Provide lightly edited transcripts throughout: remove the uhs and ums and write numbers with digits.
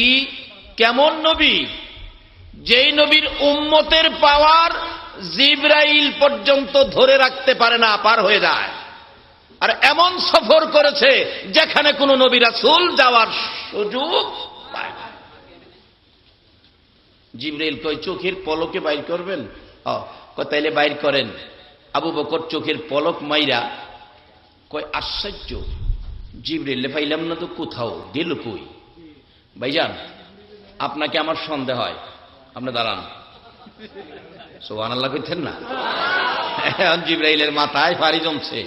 কি কেমন নবী? যেই নবীর উম্মতের পাওয়ার জিবরাইল পর্যন্ত ধরে রাখতে পারে না, পার হয়ে যায়। আর এমন সফর করেছে যেখানে কোনো নবী রাসূল যাওয়ার সুযোগ পায় না। জিবরাইল কয় চোখের পলকে বাইর করবেন? তাইলে বাইর করেন। আবু বকর চোখের পলক মাইরা কয় আশ্চর্য, জিবরাইল পাইলাম না তো, কোথাও গেল কই? ভাইজান, আপনাকে আমার সন্দেহ হয়। আপনি দাঁড়ান, সুবহানাল্লাহ কইতেন না? এখন জিবরাইলের মাথায় ফাড়ি জমছে,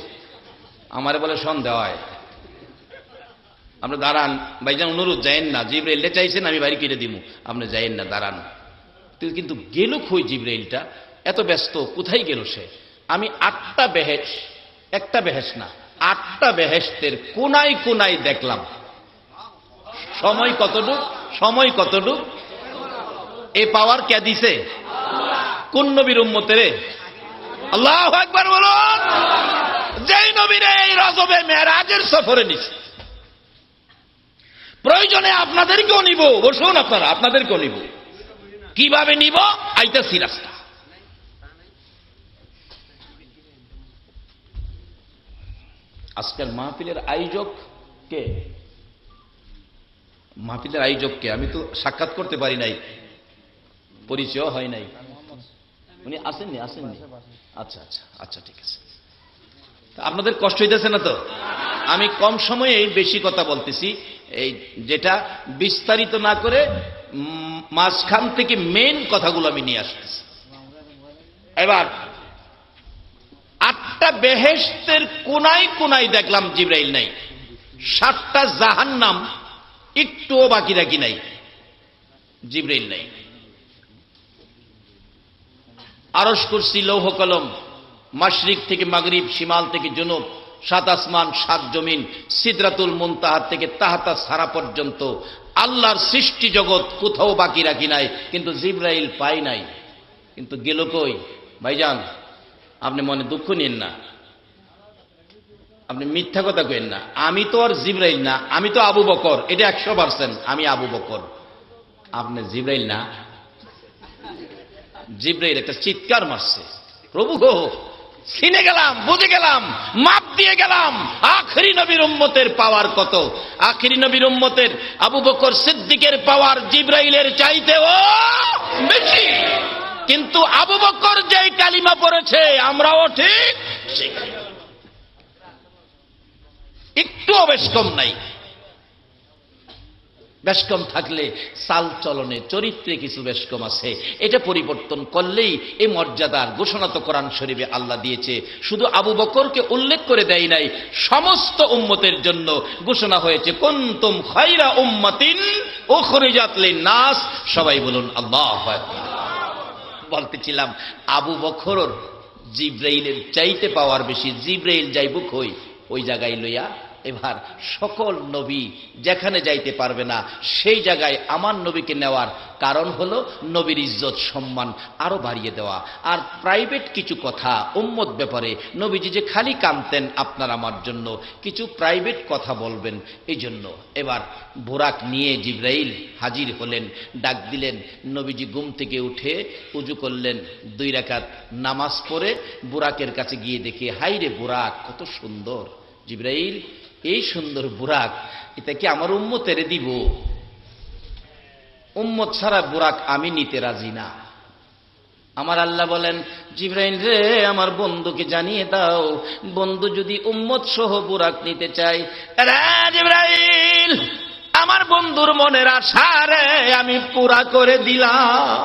আমারে বলে সন্দেহ হয়। আপনি দাঁড়ান ভাইজান, অনুরোধ যাইেন না, জিবরাইলটা চাইছেন আমি বাড়ি কেটে দিব, আপনি যাইেন না, দাঁড়ান। কিন্তু গেল কই জিবরাইলটা? এত ব্যস্ত, কোথায় গেল সে? আমি 8টা বেহেশ, একটা বেহেশ না, 8টা বেহেশতের কোনায় কোনায় দেখলাম। সময় কতটুক? সময় কতটুক? এই পাওয়ার কে দিছে? কোন নবীর উম্মতের? আল্লাহু আকবার বলুন। যেই নবীর এই রজবে মেরাজের সফরে নিছে। প্রয়োজনে আপনাদেরকেও নিব, বসুন আপনারা, আপনাদেরকেও নিব। কিভাবে নিব? আইতাছি রাস্তা। আজকের মাহফিলের আয়োজক কে? মাহফিলের আয়োজক কে? আমি তো সাক্ষাৎ করতে পারি নাই, পরিচয় হয় নাই। উনি আসেননি? আসেননি? আচ্ছা আচ্ছা আচ্ছা, ঠিক আছে। আপনাদের কষ্ট হইতেছে না তো? আমি কম সময়ে বেশি কথা বলতেছি, এই যেটা বিস্তারিত না করে মাঝখান থেকে মেন কথাগুলো আমি নিয়ে আসতেছি। এবার 8টা বেহেশতের কোনায় কোনায় দেখলাম জিবরাইল নাই। 7টা জাহান্নাম একটুও বাকি রাখি নাই, জিবরাইল নাই। আরশ, কুরসি, লৌহ কলম, মাশরিক থেকে মাগরিব, শিমাল থেকে জুনুব, 7 আসমান 7 জমিন, সিদরাতুল মুনতাহা থেকে তাহতা সারা পর্যন্ত আল্লাহর সৃষ্টি জগৎ কোথাও বাকি রাখি নাই, কিন্তু জিবরাইল পাই নাই। কিন্তু গেল কই? ভাইজান, আপনি মনে দুঃখ নিন না, আপনি মিথ্যা কথা কইেন না। আমি তো আর জিবরাইল না, আমি তো আবু বকর, এটা 100%। আমি আবু বকর, আপনি জিবরাইল না। জিবরাইল একটা চিৎকার মারছে, প্রভু গো, চিনে গেলাম, বুঝে গেলাম, মাপ দিয়ে গেলাম। আখেরি নবীর উম্মতের পাওয়ার কত! আখেরি নবীর উম্মতের আবু বকর সিদ্দিকের পাওয়ার জিবরাইলের চাইতেও বেশি। কিন্তু আবু বকর যেই কালিমা পড়েছে, আমরাও ঠিক শিখি, একটুও বেশ কম নাই। বেশকম থাকলে চাল চলনে, চরিত্রে কিছু বেশকম আছে, এটা পরিবর্তন করলেই এই মর্যাদার ঘোষণা তো কোরআন শরীফে আল্লাহ দিয়েছে। শুধু আবু বকরকে উল্লেখ করে দেয় নাই, সমস্ত উম্মতের জন্য ঘোষণা হয়েছে কুনতুম খায়রা উম্মাতিন উখরিজাত লিন-নাস। সবাই বলুন আল্লাহু আকবার। বলতেছিলাম আবু বকর জিবরাইলের চাইতে পাওয়ার বেশি। জিবরাইল যাইব কই? ওই জায়গায় লইয়া এবার সকল নবী যেখানে যাইতে পারবে না, সেই জায়গায় আমার নবীকে নেওয়ার কারণ হলো নবীর ইজ্জত সম্মান আরো বাড়িয়ে দেওয়া। আর প্রাইভেট কিছু কথা উম্মত ব্যাপারে নবীজি যে খালি কাঁদতেন আপনার আমার জন্য, কিছু প্রাইভেট কথা বলবেন, এই জন্য এবার বুরাক নিয়ে জিবরাইল হাজির হলেন। ডাক দিলেন, নবীজি ঘুম থেকে উঠে উজু করলেন, 2 রাকাত নামাজ পড়ে বুরাকের কাছে গিয়ে দেখে, হাই রে বুরাক, কত সুন্দর! জিবরাইল, এই সুন্দর বুরাক, এটা কি আমার উম্মতের দিব? উম্মত ছাড়া বুরাক আমি নিতে রাজি না। আমার আল্লাহ বলেন, জিবরাইল রে, আমার বন্ধুকে জানিয়ে দাও, বন্ধু যদি উম্মত সহ বুরাক নিতে চাই। জিবরাইল, আমার বন্ধুর মনের আশা রে আমি পুরা করে দিলাম।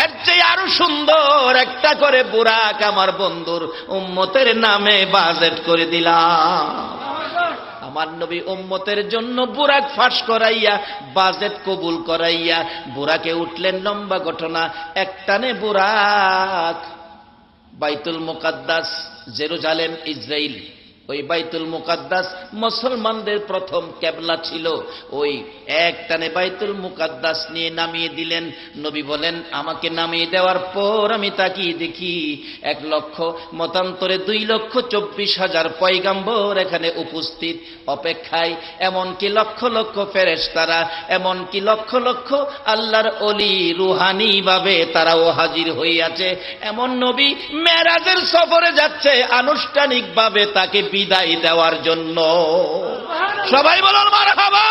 এর চেয়ে আরো সুন্দর একটা করে বুরাক আমার বন্ধুর উম্মতের নামে বাজেট করে দিলাম। আমার নবী উম্মতের জন্য বুরাক ফাঁস করাইয়া, বাজেট কবুল করাইয়া বুরাকে উঠলেন। লম্বা ঘটনা, একটানে বুরাক বাইতুল মুকাদ্দাস, জেরুজালেম, ইসরাইল ওই বাইতুল মুকাদ্দাস মুসলমানদের প্রথম কিবলা ছিল। ওই এক টানে বাইতুল মুকাদ্দাস নিয়ে নামিয়ে দিলেন। নবী বলেন, আমাকে নামিয়ে দেওয়ার পর আমি তাকিয়ে দেখি 1 লক্ষ মতান্তরে 2,24,000 পয়গাম্বর এখানে উপস্থিত অপেক্ষায়, এমনকি লক্ষ লক্ষ ফেরেশতারা, এমনকি লক্ষ লক্ষ আল্লাহর ওলি রুহানি ভাবে তারাও হাজির হইয়াছে। এমন নবী মেরাজের সফরে যাচ্ছে আনুষ্ঠানিকভাবে তাকে বিদায় দেওয়ার জন্য। সবাই বলুন মারহাবা।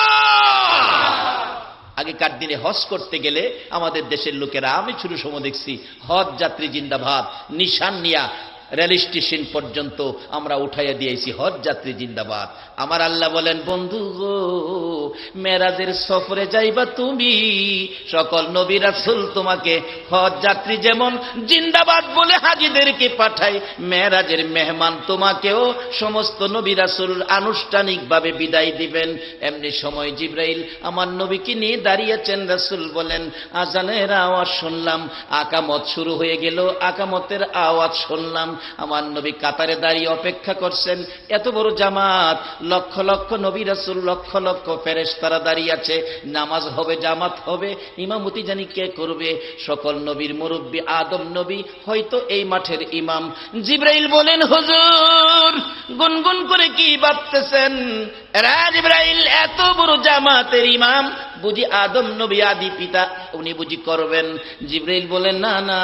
আগেকার দিনে হজ করতে গেলে আমাদের দেশের লোকেরা, আমি ছোট সময় দেখছি, হজ যাত্রী জিন্দাবাদ নিশান নিয়া রেল স্টেশন পর্যন্ত আমরা উঠাইয়া দিয়েছি, হজ যাত্রী জিন্দাবাদ। আমার আল্লাহ বলেন, বন্ধু গো, মেরাজের সফরে যাইবা তুমি, সকল নবী রাসূল তোমাকে হজ যাত্রী যেমন জিন্দাবাদ বলে হাজীদেরকে পাঠায়, মেরাজের মেহমান তোমাকেও সমস্ত নবী রাসূল আনুষ্ঠানিকভাবে বিদায় দিবেন। এমনি সময় জিবরাইল আমার নবীকে নিয়ে দাঁড়িয়েছেন। রাসূল বলেন, আজানের আওয়াজ শুনলাম, আকামত শুরু হয়ে গেল, আকামতের আওয়াজ শুনলাম। আমার নবী কাতারে দাঁড়িয়ে অপেক্ষা করছেন। এত বড় জামাত, লক্ষ লক্ষ নবী রাসূল, লক্ষ লক্ষ ফেরেশতারা দাঁড়িয়ে আছে। নামাজ হবে, জামাত হবে, ইমামতি জানি কে করবে? সকল নবীর মুরব্বী আদম নবী হয়তো এই মাঠের ইমাম। জিবরাইল বলেন, হুজুর গুনগুন করে কি ভাবতেছেন? জিবরাইল, এত বড় জামাতের ইমাম বুঝি আদম নবী আদি পিতা, উনি বুঝি করবেন? জিবরাইল বলেন, না না,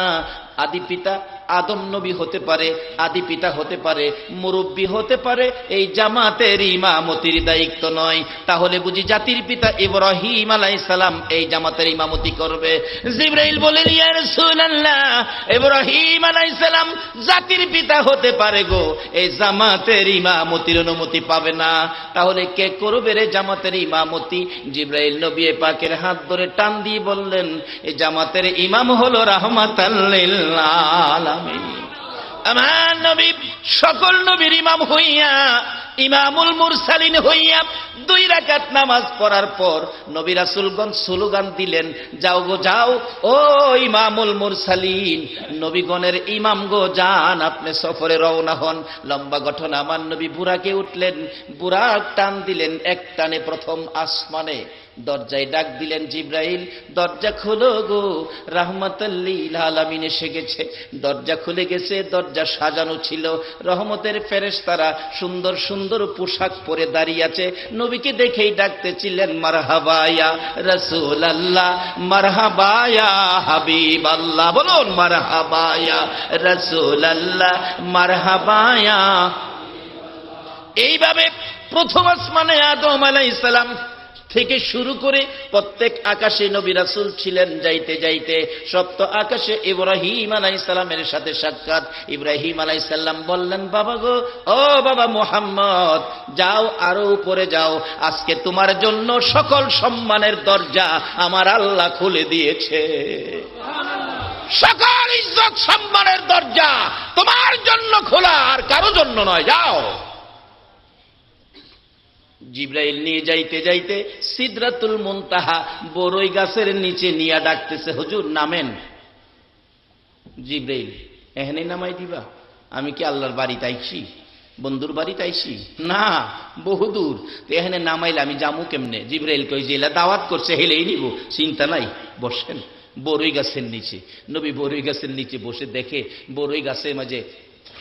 আদি পিতা আদম নবী হতে পারে, আদি পিতা হতে পারে, মুরব্বী হতে পারে, এই জামাতের ইমামতির দায়িত্ব নয়। তাহলে বুঝি জাতির পিতা ইব্রাহিম আলাইহিস সালাম এই জামাতের ইমামতি করবে? জিবরাইল বলেন, ইয়া রাসূলুল্লাহ, ইব্রাহিম আলাইহিস সালাম জাতির পিতা হতে পারে গো, এই জামাতের ইমামতির অনুমতি পাবে না। তাহলে কে করবে রে জামাতের ইমামতি? জিবরাইল নবী পাকের হাত ধরে টান দিয়ে বললেন, এই জামাতের ইমাম হলো রাহমাতাল লিল আলামিন। আমার নবী সকল নবীর ইমাম হইয়া, ইমামুল মুরসালিন হইয়া 2 রাকাত নামাজ পড়ার পর নবী রাসূলগণ স্লোগান দিলেন, যাও গো যাও, ও ইমামুল মুরসালিন, নবীগণের ইমাম গো, যান আপনি সফরে রওনা হন। লম্বা গঠন আমার নবী বুরাকে উঠলেন, বুরাক টান দিলেন, এক টানে প্রথম আসমানে। দরজায় ডাক দিলেন, জিবরাইল দরজা খোলো গো, রাহমাতাল লিল আলামিন এসে গেছে। দরজা খুলে গেছে, দরজা সাজানো ছিল, রহমতের ফেরেশতারা সুন্দর সুন্দর পোশাক পরে দাঁড়িয়ে আছে। নবীকে দেখেই ডাকতেছিলেন, মারহাবা ইয়া রাসূলুল্লাহ, মারহাবা ইয়া হাবিবাল্লাহ। বলুন মারহাবা ইয়া রাসূলুল্লাহ, মারহাবা ইয়া। এইভাবে প্রথম আসমানে আদম আলাইহিস সালাম থেকে শুরু করে প্রত্যেক আকাশে নবী রাসূল ছিলেন। যাইতে যাইতে সপ্ত আকাশে ইব্রাহিম আলাইহিস সালামের সাথে সাক্ষাৎ। ইব্রাহিম আলাইহিস সালাম বললেন, বাবা গো, ও বাবা মুহাম্মদ, যাও আরো উপরে যাও, আজকে তোমার জন্য সকল সম্মানের দরজা আমার আল্লাহ খুলে দিয়েছে। সকল ইজ্জত সম্মানের দরজা তোমার জন্য খোলা, আর কারো জন্য নয়, যাও। জিবরাইল নিয়ে যাইতে যাইতে সিদরাতুল মুনতাহা বড়ই গাছের নিচে নিয়ে ডাকতেছে, হুজুর নামেন। জিবরাইল, এখানে নামাই দিবা? আমি কি আল্লাহর বাড়িতে আইছি, বন্ধুর বাড়িতে আইছি? না, বহুদূর, এখানে নামাইলে আমি যামু কেমনে? জিবরাইল কই, যে দাওয়াত করছে হেলেই নিব, চিন্তা নাই, বসেন। বড়ই গাছের নিচে নবী বড়ই গাছের নিচে বসে দেখে বড়ই গাছের মাঝে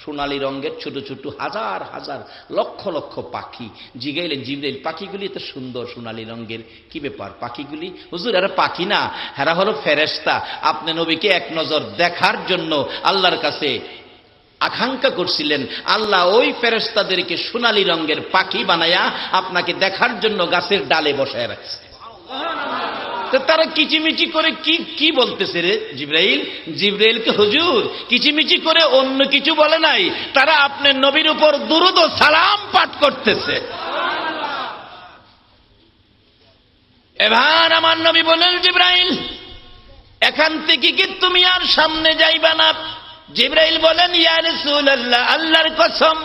সোনালী রঙের ছোট ছোট হাজার হাজার লক্ষ লক্ষ পাখি। জিগাইলেন, জিবরাইল পাখিগুলি এত সুন্দর সোনালী রঙের, কি ব্যাপার পাখিগুলি? হুজুর এরা পাখি না, এরা হলো ফেরেশতা। আপনি নবীকে এক নজর দেখার জন্য আল্লাহর কাছে আকাঙ্ক্ষা করছিলেন, আল্লাহ ওই ফেরেশতাদেরকে সোনালী রঙের পাখি বানায়া আপনাকে দেখার জন্য গাছের ডালে বসায় রাখছে। তারা কিচিমিচি করে কি কি বলতেছে রে জিবরাইল? জিবরাইলকে হুজুর কিচিমিচি করে অন্য কিছু বলে নাই, তারা আপনার নবীর উপর দুরূদ ও সালাম পাঠ করতেছে। এবার আমার নবী বলেন, জিবরাইল এখান থেকে কি তুমি আর সামনে যাইবা না? জিবরাইল বলেন, ইয়া রাসূলুল্লাহ, আল্লাহর কসম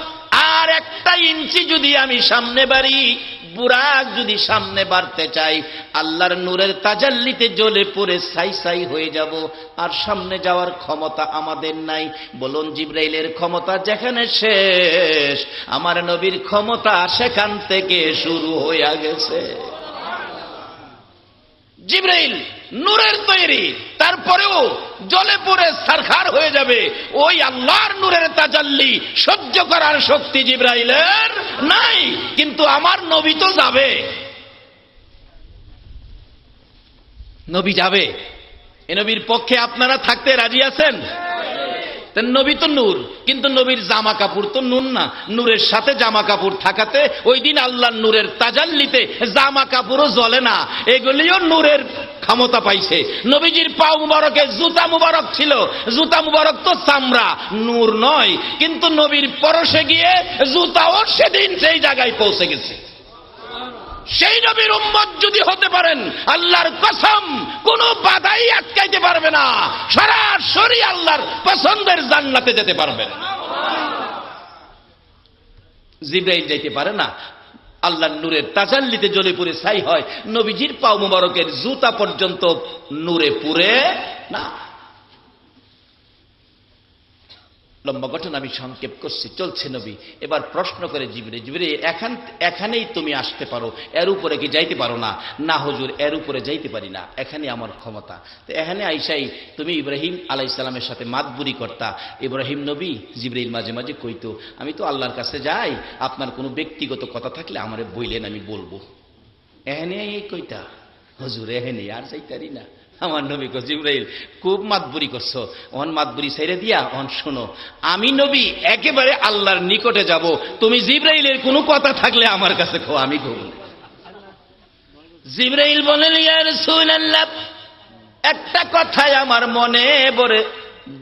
আর আর একটা ইঞ্চি যদি আমি সামনে বাড়ি, বুরাক যদি সামনে বাড়তে চাই, আল্লাহর নূরের তাজাল্লিতে জ্বলে পড়ে ছাই ছাই হয়ে যাব, আর সামনে যাওয়ার ক্ষমতা আমাদের নাই। বলুন জিবরাইলের ক্ষমতা যেখানে শেষ, আমার নবীর ক্ষমতা সেখান থেকে শুরু হয়ে গেছে। জিবরাইল নূরের তৈরি, তারপরেও জ্বলে পড়ে ছারখার হয়ে যাবে। ওই আল্লাহর নূরের তাজাল্লি সহ্য করার শক্তি জিবরাইলের নাই, কিন্তু আমার নবী তো যাবে। নবী যাবে, এ নবীর পক্ষে আপনারা থাকতে রাজি আছেন? নবী তো নূর, কিন্তু নবীর জামা কাপড় তো নূর না। নূরের সাথে জামা কাপড় থাকাতে ওই দিন আল্লাহর নূরের তাজাল্লিতে জামা কাপড়ও জ্বলে না, এগুলিও নূরের ক্ষমতা পাইছে। নবীজির পা মুবারকে জুতা মুবারক ছিল, জুতা মুবারক তো চামড়া, নূর নয়, কিন্তু নবীর পরশে গিয়ে জুতাও সেদিন সেই জায়গায় পৌঁছে গেছে। সেই নবীর উম্মত যদি হতে পারেন, আল্লাহর কসম কোন বাধাই আটকাইতে পারবে না, সরাসরি আল্লাহর পছন্দের জান্নাতে যেতে পারবেন। জিবরাইল যাইতে পারে না, আল্লাহর নূরের তাজাল্লিতে জ্বলে পুড়ে ছাই হয়। নবীজির পা মুবারকের জুতা পর্যন্ত নূরে পুড়ে না। লম্বা ঘটনা আমি সংক্ষেপ করছি, চলছে নবী। এবার প্রশ্ন করে জিবরাইল, জিবরাইল এখানেই তুমি আসতে পারো, এর উপরে কি যাইতে পারো না? না হুজুর, এর উপরে যাইতে পারি না, এখানে আমার ক্ষমতা। তো এখানে আইসাই তুমি ইব্রাহিম আলাইহিস সালামের সাথে মাতবুরি করতা। ইব্রাহিম নবী জিবরাইল মাঝে মাঝে কইতো, আমি তো আল্লাহর কাছে যাই, আপনার কোনো ব্যক্তিগত কথা থাকলে আমারে বইলেন, আমি বলবো। এখানে এই কইতা, হুজুর এখানে আর যাইতারি না। আমার নবী কো, জিবরাইল খুব মাতবুরি করছো, অন মাতবুরি ছেড়ে দিয়া অন শোনো, আমি নবী একেবারে আল্লাহর নিকটে যাব, তুমি জিবরাইলের কোনো কথা থাকলে আমার কাছে কো, আমি কব। জিবরাইল বলেন, ইয়া রাসূলুল্লাহ, একটা কথাই আমার মনে বড়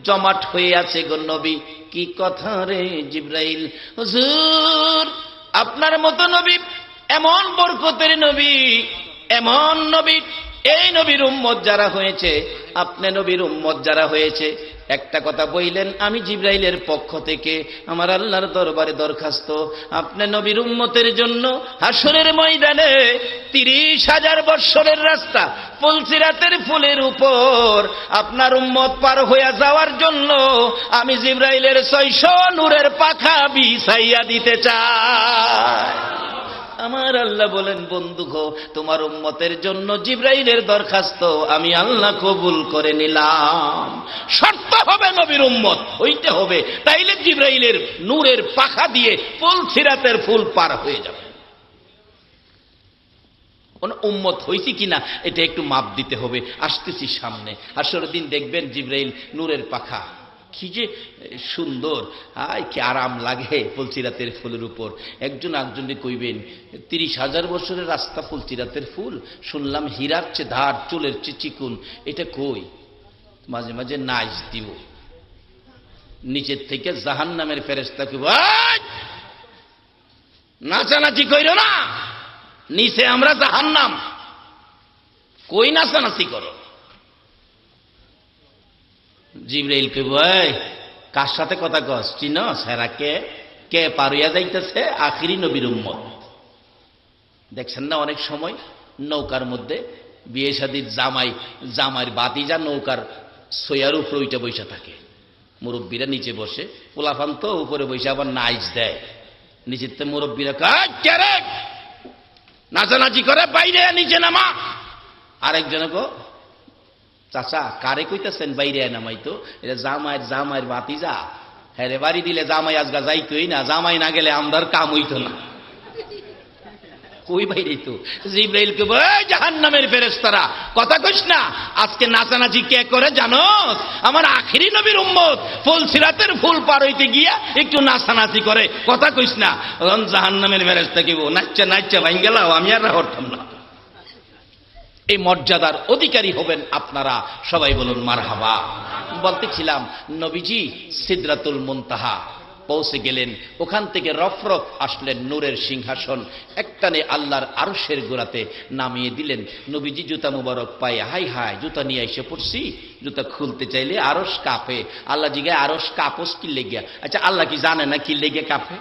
জমাট হয়ে আছে গো নবী। কি কথা রে জিবরাইল? হুজুর আপনার মতো নবী, এমন বরকতের নবী, এমন নবী, এই নবীর উম্মত যারা হয়েছে, আপনি নবীর উম্মত যারা হয়েছে, একটা কথা বইলেন, আমি জিবরাইলের পক্ষ থেকে আমার আল্লাহর দরবারে দরখাস্ত, আপনি নবীর উম্মতের জন্য হাসরের ময়দানে 30,000 বৎসরের রাস্তা ফুলসিরাতের ফুলের উপর আপনার উম্মত পার হইয়া যাওয়ার জন্য আমি জিবরাইলের 600 নূরের পাখা বিছাইয়া দিতে চাই। আমার আল্লাহ বলেন, বন্ধু গো, তোমার উম্মতের জন্য জিবরাইলের দরখাস্ত আমি আল্লাহ কবুল করে নিলাম। শর্ত হবে নবীর উম্মত হইতে হবে, তাইলে জিবরাইলের নূরের পাখা দিয়ে ফুলসিরাতের ফুল পার হয়ে যাবে। উম্মত হইছি কিনা এটা একটু মাপ দিতে হবে। আসতেছি সামনে, আসরের দিন দেখবেন জিবরাইল নূরের পাখা, কি যে সুন্দর, কি আরাম লাগে ফুলসিরাতের ফুলের উপর। একজন একজনকে কইবেন, 30,000 বছরের রাস্তা ফুলসিরাতের ফুল, শুনলাম হীরার চেয়ে ধার, চুলের চেয়ে চিকুন, এটা কই? মাঝে মাঝে নাচ দিব, নিচের থেকে জাহান্নামের ফেরেশতা কইব, নাচানাচি কইরো না, নিচে আমরা জাহান্নাম, কই নাচানাচি করো? জিবরাইল কইব, কার সাথে কথা কস? চিনস? হেরা কে? কে পারিয়া যাইতেছে? আখিরি নবীর উম্মত। দেখছেন না অনেক সময় নৌকার মধ্যে বিয়ে শাদীর জামাইয়ের বাতিজা নৌকার সইয়ার উপরে ওইটা বৈশা থাকে, মুরব্বীরা নিচে বসে, পোলাফান তো উপরে বসে আবার নাইচ দেয়। নিচের তো মুরব্বীরা নাচানাচি করে, বাইরে নিচে নামা। আরেকজনে গো, চাচা কারে কইতেছেন বাইরে নামাইতো? এটা জামাইয়ের বাতিজা, হ্যাঁ রে, বাড়ি দিলে জামাই আজগা যাইতোই না, জামাই না গেলে আমরার কাম হইতো না। কই বাইরে তো? জিবরাইল কে জাহান্নামের ফেরেশতারা, কথা কইস না, আজকে নাচানাচি কে করে জানোস? আমার আখিরি নবীর উম্মত ফুলসিরাতের ফুল পার হইতে গিয়া একটু নাচানাচি করে, কথা কইস না। জাহান্নামের ফেরেশতা কি নাচা নাচা ভাঙ গেলাও, আমি আর হরতাম না। এই মর্যাদার অধিকারী হবেন আপনারা, সবাই বলুন মারহাবা। বলতেছিলাম, নবীজি সিদরাতুল মুনতাহা পৌঁছে গেলেন, ওখান থেকে রফরফ আসলেন নূরের সিংহাসন, একটানে আল্লাহর আরশের গোড়াতে নামিয়ে দিলেন। নবীজি জুতা মুবারক পায়ে, হাই হাই, জুতা নিয়ে এসে পড়ছি, জুতা খুলতে চাইলে আরশ কাঁপে। আল্লাহ জিগায়, আরশ কাঁপস কি লেগে? আচ্ছা, আল্লাহ কি জানে না কি লেগে কাঁপে?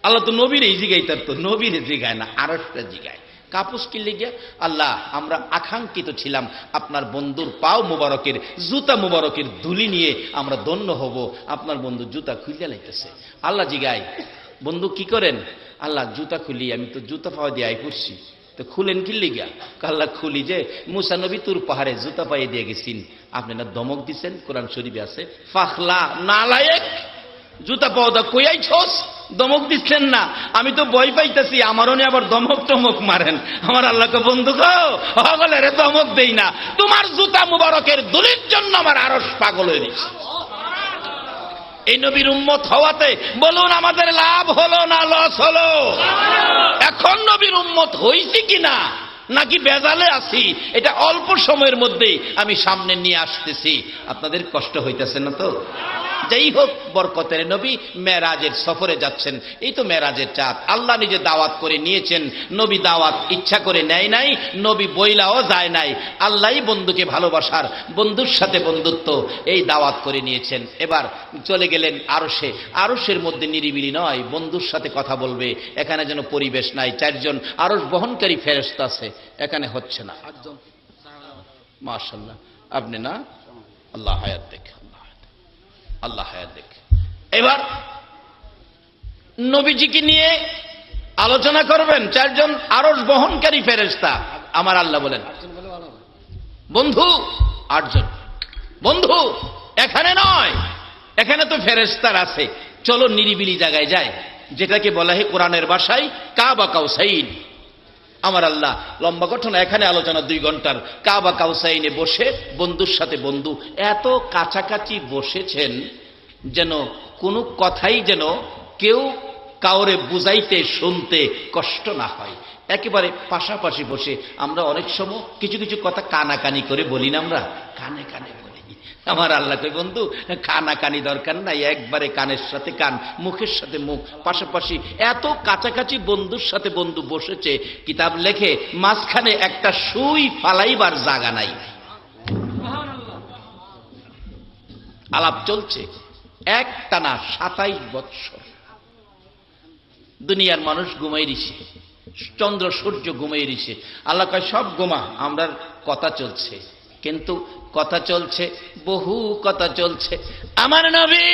আল্লাহ তো নবীর এই জিগাইতার, তো নবীর জিগায় না, আরশটা জিগায়। কাপুস কি লেগে? আল্লাহ আমরা আকাঙ্ক্ষিত ছিলাম আপনার বন্ধুর পাও মুবারকের, জুতা মুবারকের ধুলি নিয়ে আমরা ধন্য হব। আপনার বন্ধু জুতা খুলে লাইতেছে। আল্লাহ জিগায়, বন্ধু কি করেন? আল্লাহ জুতা খুলি, আমি তো জুতা পাওয়া দিয়ে আই করছি। তো খুলেন কি লিগা? আল্লাহ খুলি যে মুসা নবী তুর পাহাড়ে জুতা পাইয়ে দিয়ে গেছেন, আপনি না ধমক দিচ্ছেন, কোরআন শরীফে আছে, ফাখলা নালায়েক, জুতা পাওয়া দা কইয়াই ছস, দমক দিচ্ছেন না। আমি তো ভয় পাইতেছি, আমারও নিয়ে আবার দমক টমক মারেন। আমার আল্লাহকে বন্ধু গো হগলে রে দমক দেই না, তোমার জুতা মুবারকের দুলির জন্য আমার আরশ পাগল হয়ে গেছে। এই নবীর উম্মত হওয়াতে বলুন আমাদের লাভ হলো না লস হলো? এখন নবীর উম্মত হইছি কিনা নাকি বেজালে আছি, এটা অল্প সময়ের মধ্যেই আমি সামনে নিয়ে আসতেছি। আপনাদের কষ্ট হইতেছে না তো? যাই হোক, বরকতের নবী মেরাজের সফরে যাচ্ছেন। এই তো মেরাজের চাঁদ, আল্লাহ নিজে দাওয়াত করে নিয়েছেন। নবী দাওয়াত ইচ্ছা করে নেয় নাই, নবী বইলাও যায় নাই। আল্লাহই বন্ধুকে ভালোবাসার, বন্ধুর সাথে বন্ধুত্ব, এই দাওয়াত করে নিয়েছেন। এবার চলে গেলেন আরশে। আরশের মধ্যে নিরিবিলি নয়, বন্ধুর সাথে কথা বলবে, এখানে যেন পরিবেশ নাই। 4 জন আরশ বহনকারী ফেরেশতা আছে, এখানে হচ্ছে না। মাশাআল্লাহ, আপনি না, আল্লাহ হায়াত দেখে, আল্লাহ হায়াত দেখে। এবার নবীজিকে নিয়ে আলোচনা করবেন 4 জন আরশ বহনকারী ফেরেশতা। আমার আল্লাহ বলেন, বন্ধু 8 জন, বন্ধু এখানে নয়, এখানে তো ফেরেশতার আছে, চলো নিরিবিলি জায়গায় যায়, যেটাকে বলা হয় কোরআনের ভাষায় কাবা কাউসাইন। আমার আল্লাহ লম্বা ঘটনা, এখানে আলোচনা 2 ঘন্টার। কাবা কাউসাইনে বসে বন্ধুর সাথে বন্ধু এত কাছাকাছি বসেছেন যেন কোনো কথাই যেন কেউ কাউরে বুঝাইতে শুনতে কষ্ট না হয়। একেবারে পাশাপাশি বসে আমরা অনেক সময় কিছু কিছু কথা কানাকানি করে বলি না, আমরা কানে কানে বলি। আমার আল্লাহ কই, বন্ধু কানাকানি দরকার নাই, একবারে কানের সাথে কান, মুখের সাথে মুখ, পাশাপাশি এত কাছাকাছি বন্ধুর সাথে বন্ধু বসেছে। কিতাব লেখে মাঝখানে একটা সুই ফালাইবার জায়গা নাই। আলাপ চলছে একটানা 27 বৎসর। দুনিয়ার মানুষ ঘুমাই দিছে, চন্দ্র সূর্য ঘুমাই দিছে। আল্লাহ কয় সব ঘুমা, আমরা কথা চলছে। কিন্তু কথা চলছে, বহু কথা চলছে। আমার নবী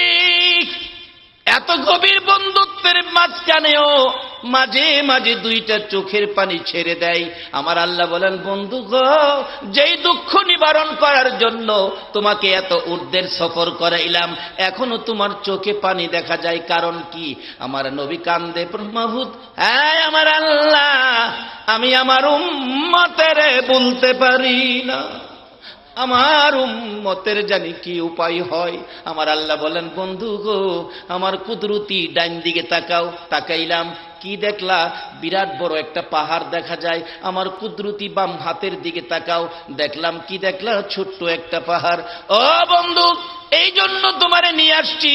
এত গভীর বন্ধুত্বের মাঝখানেও মাঝে মাঝে 2টা চোখের পানি ছেড়ে দেয়। আমার আল্লাহ বলেন, বন্ধু গো, যেই দুঃখ নিবারণ করার জন্য তোমাকে এত ঊর্ধ্বের সফর করাইলাম, এখনো তোমার চোখে পানি দেখা যায়, কারণ কি? আমার নবী কান্দে, মাহবুব হ্যাঁ আমার আল্লাহ, আমি আমার উম্মতের বলতে পারি না, আমার উম্মতের জানি কি উপায় হয়। আমার আল্লাহ বলেন, বন্ধু গো, আমার কুদরতি ডাইন দিকে তাকাও। তাকাইলাম, কি দেখলা? বিরাট বড় একটা পাহাড় দেখা যায়। আমার কুদরতি বাম হাতের দিকে তাকাও, দেখলাম কি দেখলা? ছোট্ট একটা পাহাড়। ও বন্ধু, এই জন্য তোমারে নিয়ে আসছি,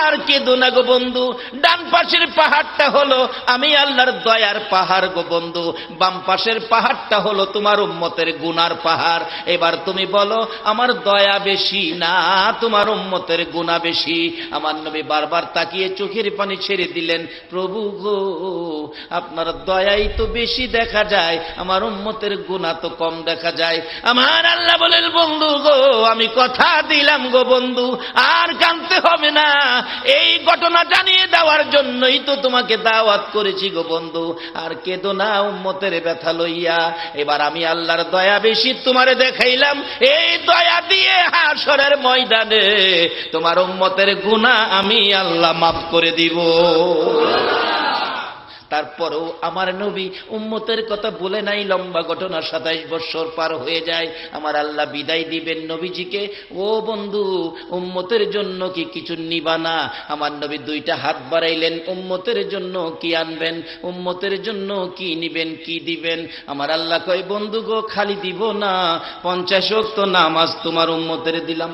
আর কেঁদো না গো বন্ধু। ডান পাশের পাহাড়টা হলো আমি আল্লাহর দয়ার পাহাড় গো বন্ধু, বাম পাশের পাহাড়টা হলো তোমার উম্মতের গুনার পাহাড়। এবার তুমি বলো, আমার দয়া বেশি না তোমার উম্মতের গুনাহ বেশি? আমার নবী বারবার তাকিয়ে চোখের পানি ছেড়ে দিলেন, প্রভু গো, আপনার দয়াই তো বেশি দেখা যায়, আমার উম্মতের গুনাহ তো কম দেখা যায়। আমার আল্লাহ বলেন, বন্ধু গো, আমি কথা দিলাম গো বন্ধু, আর কাঁদতে হবে না। এই ঘটনা জানিয়ে দেওয়ার জন্যই তো তোমাকে দাওয়াত করেছি গো বন্ধু, আর কেঁদো না উম্মতের ব্যথা লইয়া। এবার আমি আল্লাহর দয়া বেশি তোমারে দেখাইলাম, এই দয়া দিয়ে হাসরের ময়দানে তোমার উম্মতের গুনাহ আমি আল্লাহ মাফ করে দিব। তারপরেও আমার নবী উম্মতের কথা বলে নাই। লম্বা ঘটনা, 27 বছর পার হয়ে যায়। আমার আল্লাহ বিদায় দিবেন নবীজিকে। ও বন্ধু, উম্মতের জন্য কি কিছু নিবা না? আমার নবী 2টা হাত বাড়াইলেন, উম্মতের জন্য কি আনবেন, উম্মতের জন্য কি নিবেন, কি দিবেন? আমার আল্লাহ কয়, বন্ধু গো, খালি দিব না, 50 ওয়াক্ত নামাজ তোমার উম্মতের দিলাম।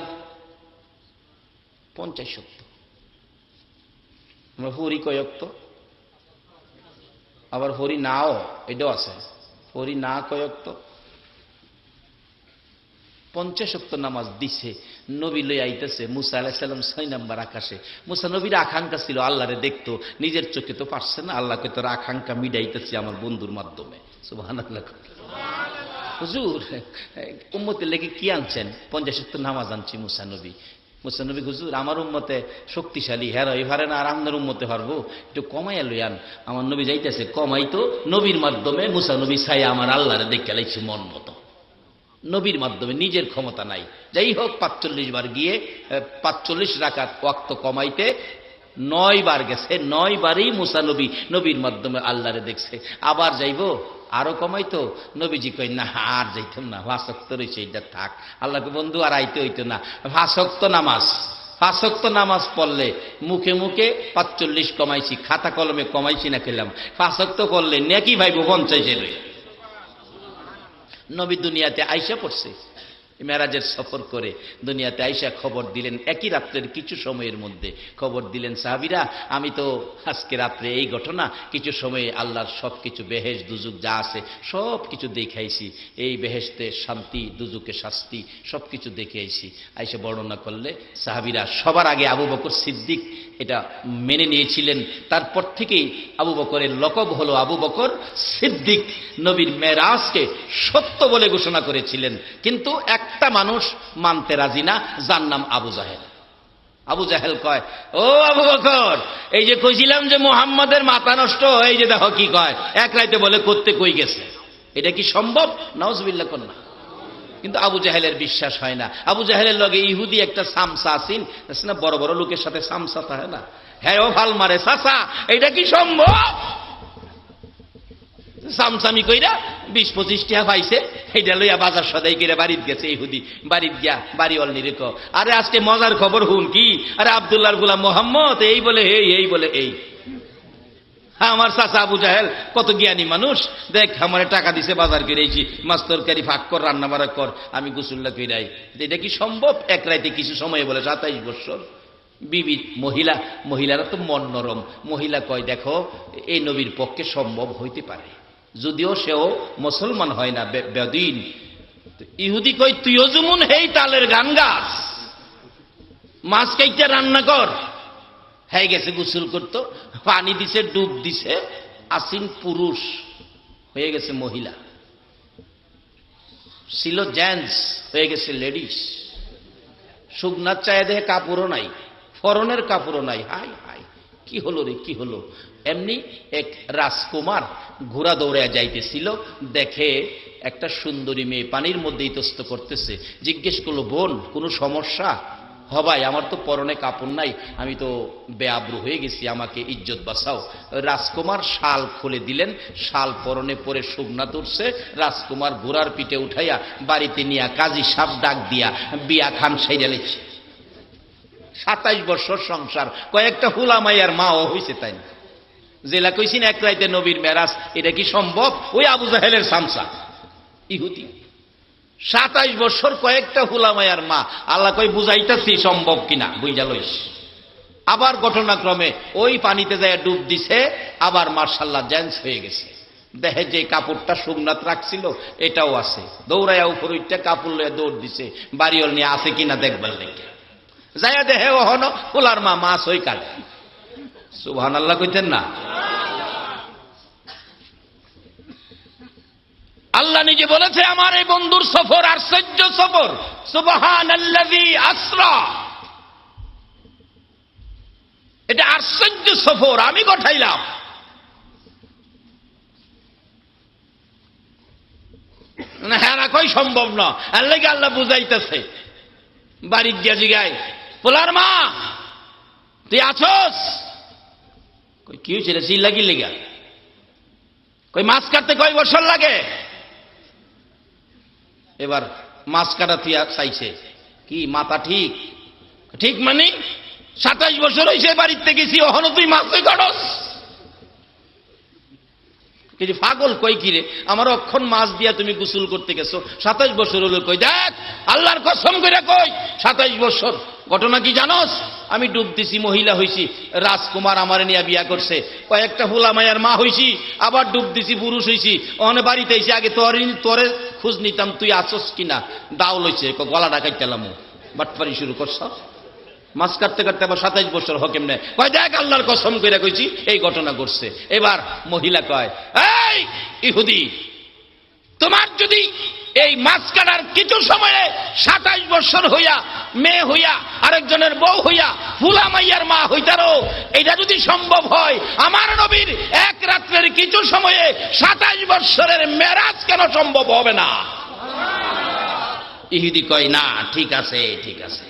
50 ওয়াক্ত। আমরা হরি কয় ওয়াক্ত? আবার হরি নাও, এটাও আছে। হরি না কয়ক তো 50 ওয়াক্ত নামাজ দিছে, নবী লই আইতেছে মুসা আলাইহিস সালাম 6 নম্বর আকাশে। মুসা নবীর আকাঙ্ক্ষা ছিল আল্লাহরে দেখতো, নিজের চোখে তো পারছে না, আল্লাহকে তোর আকাঙ্ক্ষা মিটাইতেছি আমার বন্ধুর মাধ্যমে। সুবহানাল্লাহ। হুজুর উম্মতের লেগে কি আনছেন? 50 ওয়াক্ত নামাজ আনছি। মুসা নবী হুজুর আমার উম্মতে শক্তিশালী, হ্যাঁ এভারে না, আর আপনার উম্মতে পারবো, একটু কমাইয়া লইয়ান। আমার নবী যাইতেছে, কমাই তো নবীর মাধ্যমে মুসা নবী ছাই আমার আল্লাহরে দেখে লাইছি মন মতো, নবীর মাধ্যমে, নিজের ক্ষমতা নাই। যাই হোক 45 বার গিয়ে 45 রাকাত ওয়াক্ত কমাইতে 9 বার গেছে, 9 বারই মুসা নবী নবীর মাধ্যমে আল্লাহরে দেখছে। আবার যাইবো, আরো কমাইতো, নবীজি কই না আর যাইতাম না, 5 ওয়াক্ত রয়েছে, এটা থাক। আল্লাহকে বন্ধু আর আইতে হইতো না, 5 ওয়াক্ত নামাজ পড়লে মুখে মুখে 45 কমাইছি, খাতা কলমে কমাইছি না খেলাম। 5 ওয়াক্ত পড়লে নেকি ভাইবো 50 এর। নবী দুনিয়াতে আইসা পড়ছে, মেরাজের সফর করে দুনিয়াতে আইসা খবর দিলেন, একই রাত্রের কিছু সময়ের মধ্যে খবর দিলেন, সাহাবীরা আমি তো আজকে রাত্রে এই ঘটনা, কিছু সময়ে আল্লাহর সব কিছু বেহেশত দুজুক যা আছে সব কিছু দেখাইছি, এই বেহেশতে শান্তি, দুজুকে শাস্তি, সব কিছু দেখে আইছি। আইসা বর্ণনা করলে সাহাবীরা সবার আগে আবু বকর সিদ্দিক এটা মেনে নিয়েছিলেন। তারপর থেকেই আবু বকরের লকব হলো আবু বকর সিদ্দিক। নবীর মেরাজকে সত্য বলে ঘোষণা করেছিলেন, কিন্তু একটা মানুষ মানতে রাজি না, যার নাম আবু জাহেল। আবু জাহেল কয়, ও আবু বকর, এই যে কইছিলাম যে মুহাম্মাদের মাথা নষ্ট, এই যে দেখো কি কয়, এক রাইতে বলে করতে কই গেছে, এটা কি সম্ভব? নাউজুবিল্লাহ কন্যা। কিন্তু আবু জাহেলের বিশ্বাস হয় না। আবু জাহেলের লগে ইহুদি একটা সামসা আছেন না, বড় বড় লোকের সাথে সামসা থাকে না, হ্যাঁ ও ভাল মারে, চাচা এটা কি সম্ভব? সামসামি কইরা 20-25 টাকা পাইছে, এইটা লইয়া বাজার সদাই করে বাড়িতে গেছে ইহুদি। বাড়িত গিয়া বাড়িওয়াল নিরেক, আরে আজকে মজার খবর হুন কি, আরে আব্দুল্লাহর গোলাম মোহাম্মদ এই বলে এই বলে এই। হ্যাঁ আমার চাচা আবু জাহেল কত জ্ঞানী মানুষ, দেখ আমার টাকা দিছে, বাজার করেছি, মাছ তরকারি ফাঁক কর, রান্না বাড়া কর, আমি গোসুল্লা কইরাই। এটা কি সম্ভব? এক রাইতে কিছু সময় বলে 27 বছর। বিবি মহিলারা তো মন নরম, মহিলা কয় দেখো এই নবীর পক্ষে সম্ভব হইতে পারে, যদিও সেও মুসলমান হয় না, বেদিন। ইহুদি কই তুইও যেমন হেই তালের গান গাছ, মাছ কাইটা রান্না কর। হয়ে গেছে গোসল করতো, পানি দিছে, ডুব দিছে, আসিন পুরুষ হয়ে গেছে মহিলা, ছিল জেন্টস হয়ে গেছে লেডিস। শুকনার চায়ে দেহে কাপড়ও নাই, ফরনের কাপড়ও নাই। হাই হাই, কি হলো রে, কি হলো? এমনি এক রাজকুমার ঘোড়া দৌড়ে যাইতেছিল, দেখে একটা সুন্দরী মেয়ে পানির মধ্যে ইতস্ত করতেছে। জিজ্ঞেস করলো, বোন কোনো সমস্যা? হবাই, আমার তো পরনে কাপড় নাই, আমি তো বেআব্রু হয়ে গেছি, আমাকে ইজ্জত বাঁচাও। রাজকুমার শাল খুলে দিলেন, শাল পরনে পরে শুকনা তুলছে। রাজকুমার ঘোড়ার পিঠে উঠাইয়া বাড়িতে নিয়া কাজী সাহেব ডাক দিয়া বিয়া খান সাইরা লেছে। 27 বছর সংসার, কয়েকটা হুলামাইয়ার মাও হইছে। তাই না জেলা কইছিন এক রাইতে নবীর মেরাজ, এটা কি সম্ভব? ওই আবু জাহেলের সামসা ইহুদি, 27 বছর কয়েকটা হুলামায়ার মা। আল্লাহ কই বুঝাইতেছি সম্ভব কিনা, বুঝা লইস। আবার ঘটনাক্রমে ওই পানিতে যায় ডুব দিছে, আবার মার্শাল্লাহ জেন্টস হয়ে গেছে। দেখে যে কাপড়টা শুকনাত রাখছিল এটাও আছে, দৌড়াইয়া উপর উঠতে কাপড় লইয়া দৌড় দিছে, বাড়িওয়াল নিয়ে আছে কিনা দেখবার লেগে। যাইয়া দেখে ওহন হুলার মা মাছ ওই কাটে। সুবহানাল্লাহ কইতেন না? আল্লাহ নিজে বলেছে আমার এই বন্ধুর সফর আশ্চর্য সফর। সুবহানাল্লাযী আসরা, এটা আশ্চর্য সফর, আমি পাঠাইলাম। না হ্যাঁ না কই সম্ভব না, আল্লাহ বুঝাইতেছে। বাড়ির গিয়া জিগায়, পোলার মা তুই আছস? কই কি হয়েছে রে, চিল্লা কি লেগা? কই মাছ কাটতে কয় বছর লাগে? এবার মাছ কাটা তুই চাইছে কি, মাথা ঠিক? ঠিক মানে 27 বছর হয়েছে বাড়িতে গেছি, ওখানে তুই মাছ কাটস? কিন্তু পাগল কই কি রে, আমার অক্ষণ মাছ দিয়া তুমি গোসল করতে গেছো, 27 বছর হলো। কই দেখ আল্লাহর কসম করে কই 27 বছর। ঘটনা কি জানোস? আমি ডুব দিছি, মহিলা হইছি, রাজকুমার আমার নিয়ে বিয়া করছে, কয়েকটা হুলা মায়ার মা হইছি, আবার ডুব দিছি, পুরুষ হইছি, অনে বাড়িতে এসে আগে তোরে খোঁজ নিতাম তুই আসস কিনা, দাও লইছে, গলা ডাকাইতালাম, বাটপারি শুরু করছ। মাছ কাটতে কাটতে আবার 27 বছর হকেম নেয়, কয় দেখ আল্লাহর কসম কইরা কইছি এই ঘটনা ঘটছে। এবার মহিলা কয়, এই ইহুদি, তোমার যদি এই মাছ কাটার কিছু সময়ে 27 বছর হইয়া মেয়ে হইয়া আরেকজনের বউ হইয়া ফুলা মাইয়ার মা হইতারো, এটা যদি সম্ভব হয় আমার নবীর এক রাত্রের কিছু সময়ে 27 বছরের মেরাজ কেন সম্ভব হবে না? ইহুদি কয় না, ঠিক আছে ঠিক আছে,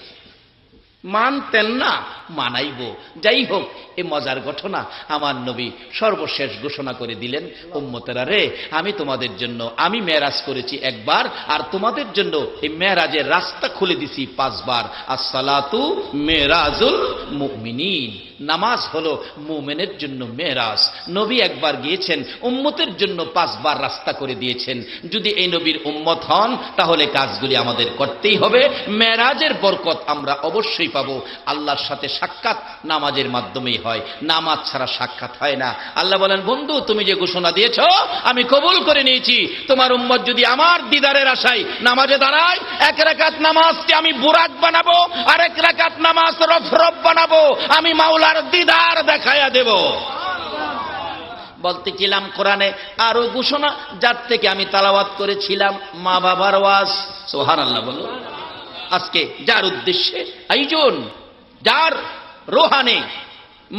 মানতেন না, মানাইব। যাই হোক, এ মজার ঘটনা আমার নবী সর্বশেষ ঘোষণা করে দিলেন, উম্মতেরা রে, আমি তোমাদের জন্য আমি মেরাজ করেছি একবার, আর তোমাদের জন্য এই মেরাজের রাস্তা খুলে দিছি 5 বার। আসসালাতু মেরাজুল মুমিনিন, নামাজ হলো মুমিনের জন্য মেরাজ। নবী একবার গিয়েছেন, উম্মতের জন্য 5 বার রাস্তা করে দিয়েছেন। যদি এই নবীর উম্মত হন তাহলে কাজগুলি আমাদের করতেই হবে। মেরাজের বরকত আমরা অবশ্যই পাবো। আল্লাহর সাথে সাক্ষাৎ নামাজের মাধ্যমেই হয়, নামাজ ছাড়া সাক্ষাৎ হয় না। আল্লাহ বলেন, বন্ধু তুমি যে ঘোষণা দিয়েছ আমি কবুল করে নিয়েছি। তোমার উম্মত যদি আমার দিদারের আশায় নামাজে দাঁড়ায়, 1 রাকাত নামাজকে আমি বুরাক বানাবো, আর 1 রাকাত নামাজ রফরফ বানাবো, আমি মাওলার দিদার দেখাইয়া দেব। বলতেছিলাম কোরআনে আরো ঘোষণা, যার থেকে আমি তালাওয়াত করেছিলাম, মা বাবার ওয়াজ। সুবহানাল্লাহ বলো। আজকে যার উদ্দেশ্যে আয়োজন, যার রোহানে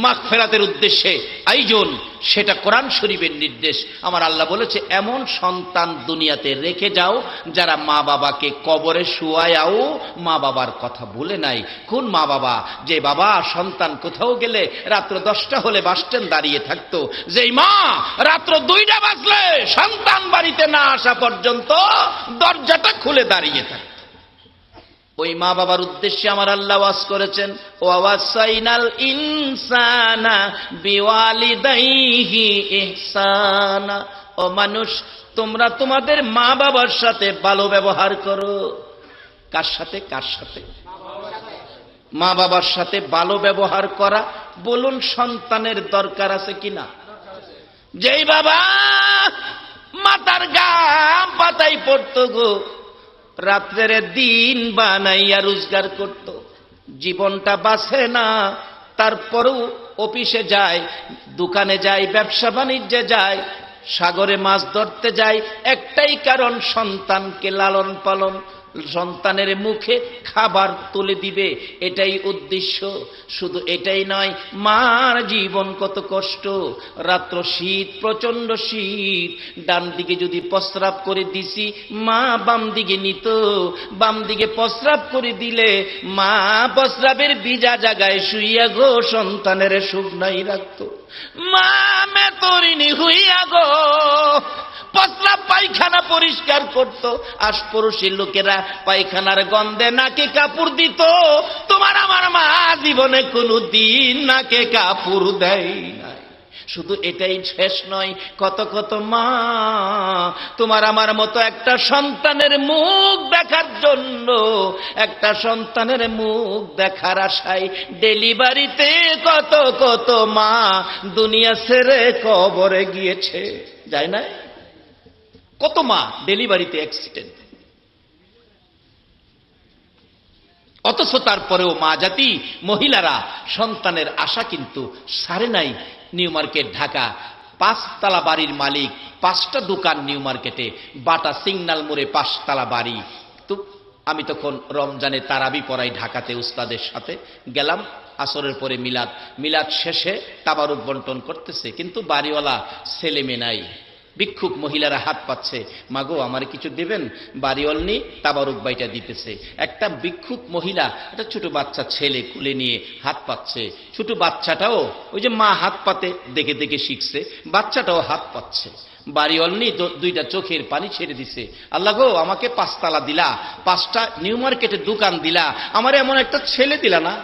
মাগফিরাতের উদ্দেশ্যে আয়োজন, সেটা কোরআন শরীফের নির্দেশ। আমার আল্লাহ বলেছে, এমন সন্তান দুনিয়াতে রেখে যাও যারা মা বাবাকে কবরে শুয়ায়াও মা বাবার কথা ভুলে নাই। কোন মা বাবা? যে বাবা সন্তান কোথাও গেলে রাত্র 10টা হলে বাসস্ট্যান্ড দাঁড়িয়ে থাকতো, যেই মা রাত্র 2টা বাজলে সন্তান বাড়িতে না আসা পর্যন্ত দরজাটা খুলে দাঁড়িয়ে থাকতো। ওই মা বাবার উদ্দেশ্যে আমার আল্লাহ ওয়াজ করেছেন, ওয়াসাইনাল ইনসানা বিওয়ালিদাইহি ইহসানা। ও মানুষ, তোমরা তোমাদের মা বাবার সাথে ভালো ব্যবহার করো। কার সাথে? কার সাথে? মা বাবার সাথে ভালো ব্যবহার করা, বলুন সন্তানের দরকার আছে কিনা? যেই বাবা মাথার গাম পাতাই পড়তো গো, রাত্রের দিন বানাইয়া রোজগার করত, জীবনটা বাঁচে না, তারপরেও অফিসে যায়, দোকানে যায়, ব্যবসা বাণিজ্যে যায়, সাগরে মাছ ধরতে যায়, একটাই কারণ, সন্তানকে লালন পালন, সন্তানের মুখে খাবার তুলে দিবে, এটাই উদ্দেশ্য। শুধু এটাই নয়, মার জীবন কত কষ্ট। রাত্র শীত, প্রচন্ড শীত, ডান দিকে যদি প্রস্রাব করে দিছি, মা বাম দিকে নিত, বাম দিকে প্রস্রাব করে দিলে মা প্রস্রাবের ভিজা জায়গায় শুইয়া গো সন্তানের শুকনাই রাখত। মা মেতরিনী হইয়া গো প্রস্রাব পায়খানা পরিষ্কার করত, আশপাশের লোকেরা পায়খানার গন্ধে নাকে কাপড় দিত। তোমার আমার মা জীবনে কোনো দিন নাকে কাপড় দেয় নাই। শুধু এটাই শেষ নয়, কত কত মা তোমার আমার মতো একটা সন্তানের মুখ দেখার জন্য, একটা সন্তানের মুখ দেখার আশায় ডেলিভারিতে কত কত মা দুনিয়া ছেড়ে কবরে গিয়েছে, যায় না? কত মা ডেলিভারিতে অ্যাক্সিডেন্ট। অথচ তারপরেও মা জাতি, মহিলারা সন্তানের আশা কিন্তু ছাড়ে নাই। নিউ মার্কেট ঢাকা, 5 তলা বাড়ির মালিক, 5টা দোকান নিউ মার্কেটে, বাটা সিগন্যাল মোড়ে 5 তলা বাড়ি। তো আমি তখন রমজানে তারাবি পড়াই ঢাকাতে উস্তাদের সাথে গেলাম। আসরের পরে মিলাদ শেষে তাবারুক বন্টন করতেছে, কিন্তু বাড়িওয়ালা ছেলে মেয়ে নাই। ভিক্ষুক মহিলারা হাত পাচ্ছে, মাগো আমার কিছু দেবেন? বাড়িওয়াল নিয়ে তাবারুক বাইটা দিতেছে। একটা ভিক্ষুক মহিলা একটা ছোট বাচ্চা ছেলে কুলে নিয়ে হাত পাচ্ছে। ছোট বাচ্চাটাও ওই যে মা হাত পাতে দেখে দেখে শিখছে, বাচ্চাটাও হাত পাচ্ছে। বাড়িওয়াল নিয়ে 2টা চোখের পানি ছেড়ে দিছে, আল্লাহ গো আমাকে 5 তালা দিলা, 5টা নিউ মার্কেটের দোকান দিলা, আমার এমন একটা ছেলে দিলা না।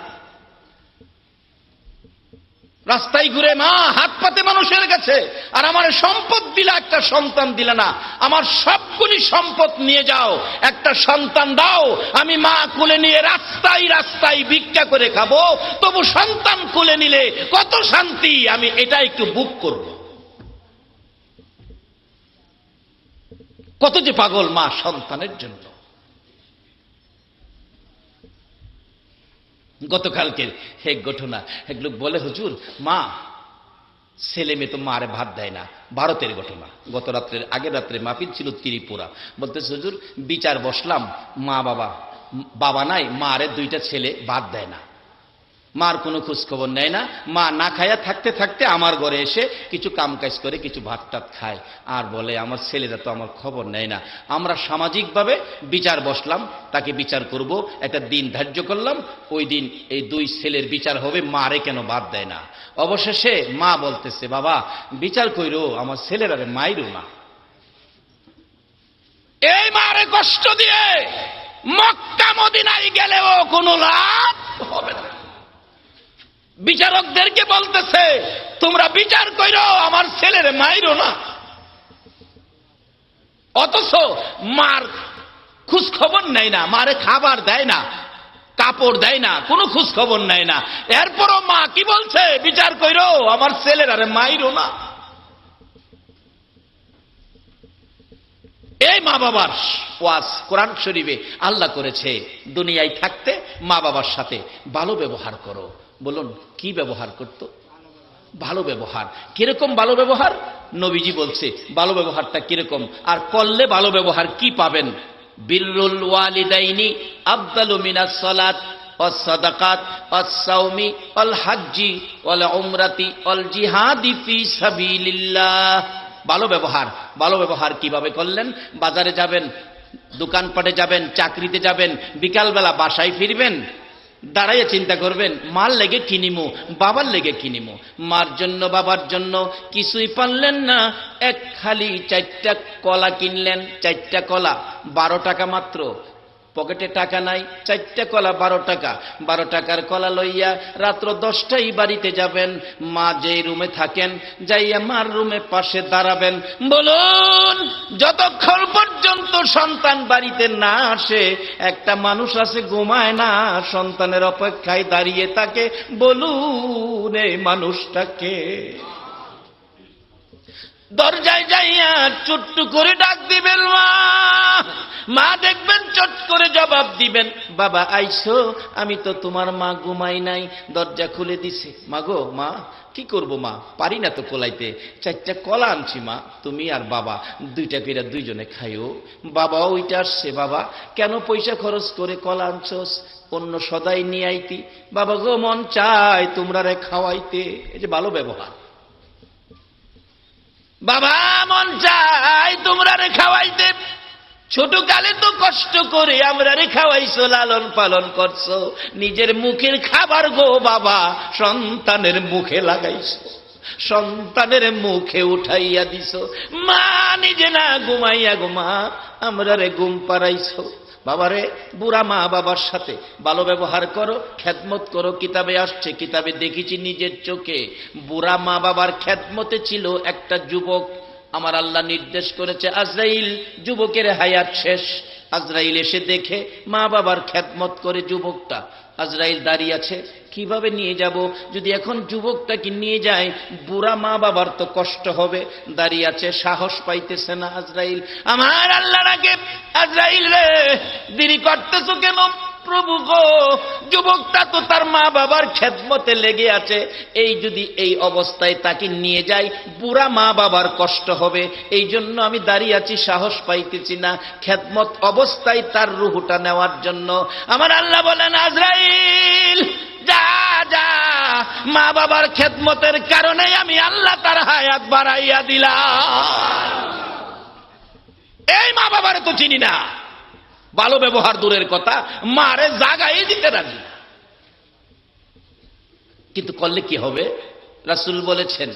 রাস্তায় ঘুরে মা হাত পাতে মানুষের কাছে, আর আমার সম্পদ দিলা, একটা সন্তান দিলা না, আমার সবগুলি সম্পদ নিয়ে যাও, একটা সন্তান দাও, আমি মা কোলে নিয়ে রাস্তায় রাস্তায় ভিক্ষা করে খাবো, তবু সন্তান কোলে নিলে কত শান্তি, আমি এটা একটু বুক করব। কত যে পাগল মা সন্তানের জন্য। গতকালকে এক ঘটনা, এক লোক বলে হুজুর মা ছেলে মেয়ে তো মারে ভাত দেয় না, ভারতের ঘটনা। গত রাত্রের আগের রাত্রে মাহফিল ছিল ত্রিপুরা, বলতেছে হুজুর বিচার বসলাম, মা বাবা নাই, মারে দুইটা ছেলে ভাত দেয় না, মার কোনো খোঁজ খবর নেয় না, মা না খায়া থাকতে থাকতে আমার ঘরে এসে কিছু কাম কাজ করে কিছু ভাত টাত খায়, আর বলে আমার ছেলেরা তো আমার খবর নেয় না। আমরা সামাজিকভাবে বিচার বসলাম, তাকে বিচার করব, একটা দিন ধার্য করলাম, ওই দিন এই দুই ছেলের বিচার হবে, মারে কেন ভাত দেয় না। অবশেষে মা বলতেছে বাবা বিচার কইরো, আমার ছেলেরা মাইরো না। এই মারে কষ্ট দিয়ে মক্কা মদিনায় গেলেও কোনো লাভ হবে না। বিচারকদেরকে বলতেছে তোমরা বিচার কইরো, আমার ছেলের মাইরো না। অথচ মার খোঁজ খবর নেয় না, মারে খাবার দেয় না, কাপড় দেয় না, কোনো খোঁজ খবর নেয় না। এরপরও মা কি বলছে, বিচার কইরো, আমার ছেলের আরে মাইরো না। এই মা বাবার ওয়াজ কোরআন শরীফে আল্লাহ করেছে, দুনিয়ায় থাকতে মা বাবার সাথে ভালো ব্যবহার করো। বলুন কি ব্যবহার করত? ভালো ব্যবহার। কিরকম ভালো ব্যবহার? নবীজি বলছে ভালো ব্যবহারটা কিরকম, আর করলে ভালো ব্যবহার কি পাবেন। বিররুল ওয়ালিদাইনি আফদালু মিনাস সালাত ওয়াস সাদাকাত ওয়াস সাওমি ওয়াল হাজ্জি ওয়াল উমরাতি ওয়াল জিহাদি ফি সাবিলিল্লাহ। ভালো ব্যবহার। ভালো ব্যবহার কিভাবে করলেন? বাজারে যাবেন, দোকানপাটে যাবেন, চাকরিতে যাবেন, বিকালবেলা বাসায় ফিরবেন, দাঁড়াইয়ে চিন্তা করবেন মার লেগে কিনিমু, বাবার লেগে কিনিমু। মার জন্য বাবার জন্য কিছুই পারলেন না, এক খালি 4টা কলা কিনলেন। 4টা কলা 12 টাকা মাত্র, পকেটে টাকা নাই, 4টা কলা 12 টাকা। 12 টাকার কলা লইয়া রাত্র 10টায় বাড়িতে যাবেন। মা যেই রুমে থাকেন যাইয়া মার রুমে পাশে দাঁড়াবেন। বলুন যতক্ষণ পর্যন্ত সন্তান বাড়িতে না আসে, একটা মানুষ আছে ঘুমায় না, সন্তানের অপেক্ষায় দাঁড়িয়ে থাকে। বলুন এই মানুষটাকে? দরজায় যাইয়া চুট্টু করে ডাক দিবেন মা, মা দেখবেন চট করে জবাব দিবেন বাবা আইসো, আমি তো তোমার মা ঘুমাই নাই, দরজা খুলে দিছে। মা গো মা কি করব মা, পারি না তো কোলাইতে, 4টা কলা আনছি মা, তুমি আর বাবা 2টা করে দুইজনে খাইও। বাবা ওইটা আসছে, বাবা কেন পয়সা খরচ করে কলা আনছোস, অন্য সদাই নিয়ে আইতি। বাবা গো মন চায় তোমরা রে খাওয়াইতে। এই যে ভালো ব্যবহার। বাবা মন চায় তোমরা রে খাওয়াইতে, ছোটকালে তো কষ্ট করে আমরা রে খাওয়াইছো, লালন পালন করছো, নিজের মুখের খাবার গো বাবা সন্তানের মুখে লাগাইছো, সন্তানের মুখে উঠাইয়া দিছো। মা নিজে না ঘুমাইয়া গো মা আমরা রে ঘুম পাড়াইছো। বাবারে বুড়া মা বাবার সাথে ভালো ব্যবহার করো, খেদমত করো। কিতাবে আসছে, কিতাবে দেখেছি নিজের চোখে, বুড়া মা বাবার খেদমতে ছিল একটা যুবক। আমার আল্লাহ নির্দেশ করেছে আজরাইল, যুবকের হায়াত শেষ। আজরাইল এসে দেখে মা বাবার খেদমত করে যুবকটা। আজরাইল দাঁড়িয়ে আছে, কিভাবে নিয়ে যাব, যদি এখন যুবকটাকে নিয়ে যায় বুড়া মা বাবার তো কষ্ট হবে। দাঁড়িয়ে আছে, সাহস পাইতেছে না আজরাইল। আমার আল্লাহ রাগে আজরাইল রে দেরি করতেছো কেন? প্রভু গো যুবকটা তো তার মা বাবার খেদমতে লেগে আছে, এই যদি এই অবস্থায় তাকে নিয়ে যাই বুড়া মা বাবার কষ্ট হবে, এই জন্য আমি দাঁড়িয়ে আছি, সাহস পাইতেছি না খেদমত অবস্থায় তার রুহটা নেওয়ার জন্য। আমার আল্লাহ বলেন আজরাইল যা যা, মা বাবার খেদমতের কারণে আমি আল্লাহ তার হায়াত বাড়াইয়া দিলাম। এই মা বাবারে তো চিনি না, ভালো ব্যবহার দূরের কথা, মারে জাগাই দিতে রাজি, কিন্তু করলে কি হবে? রাসূল বলেছেন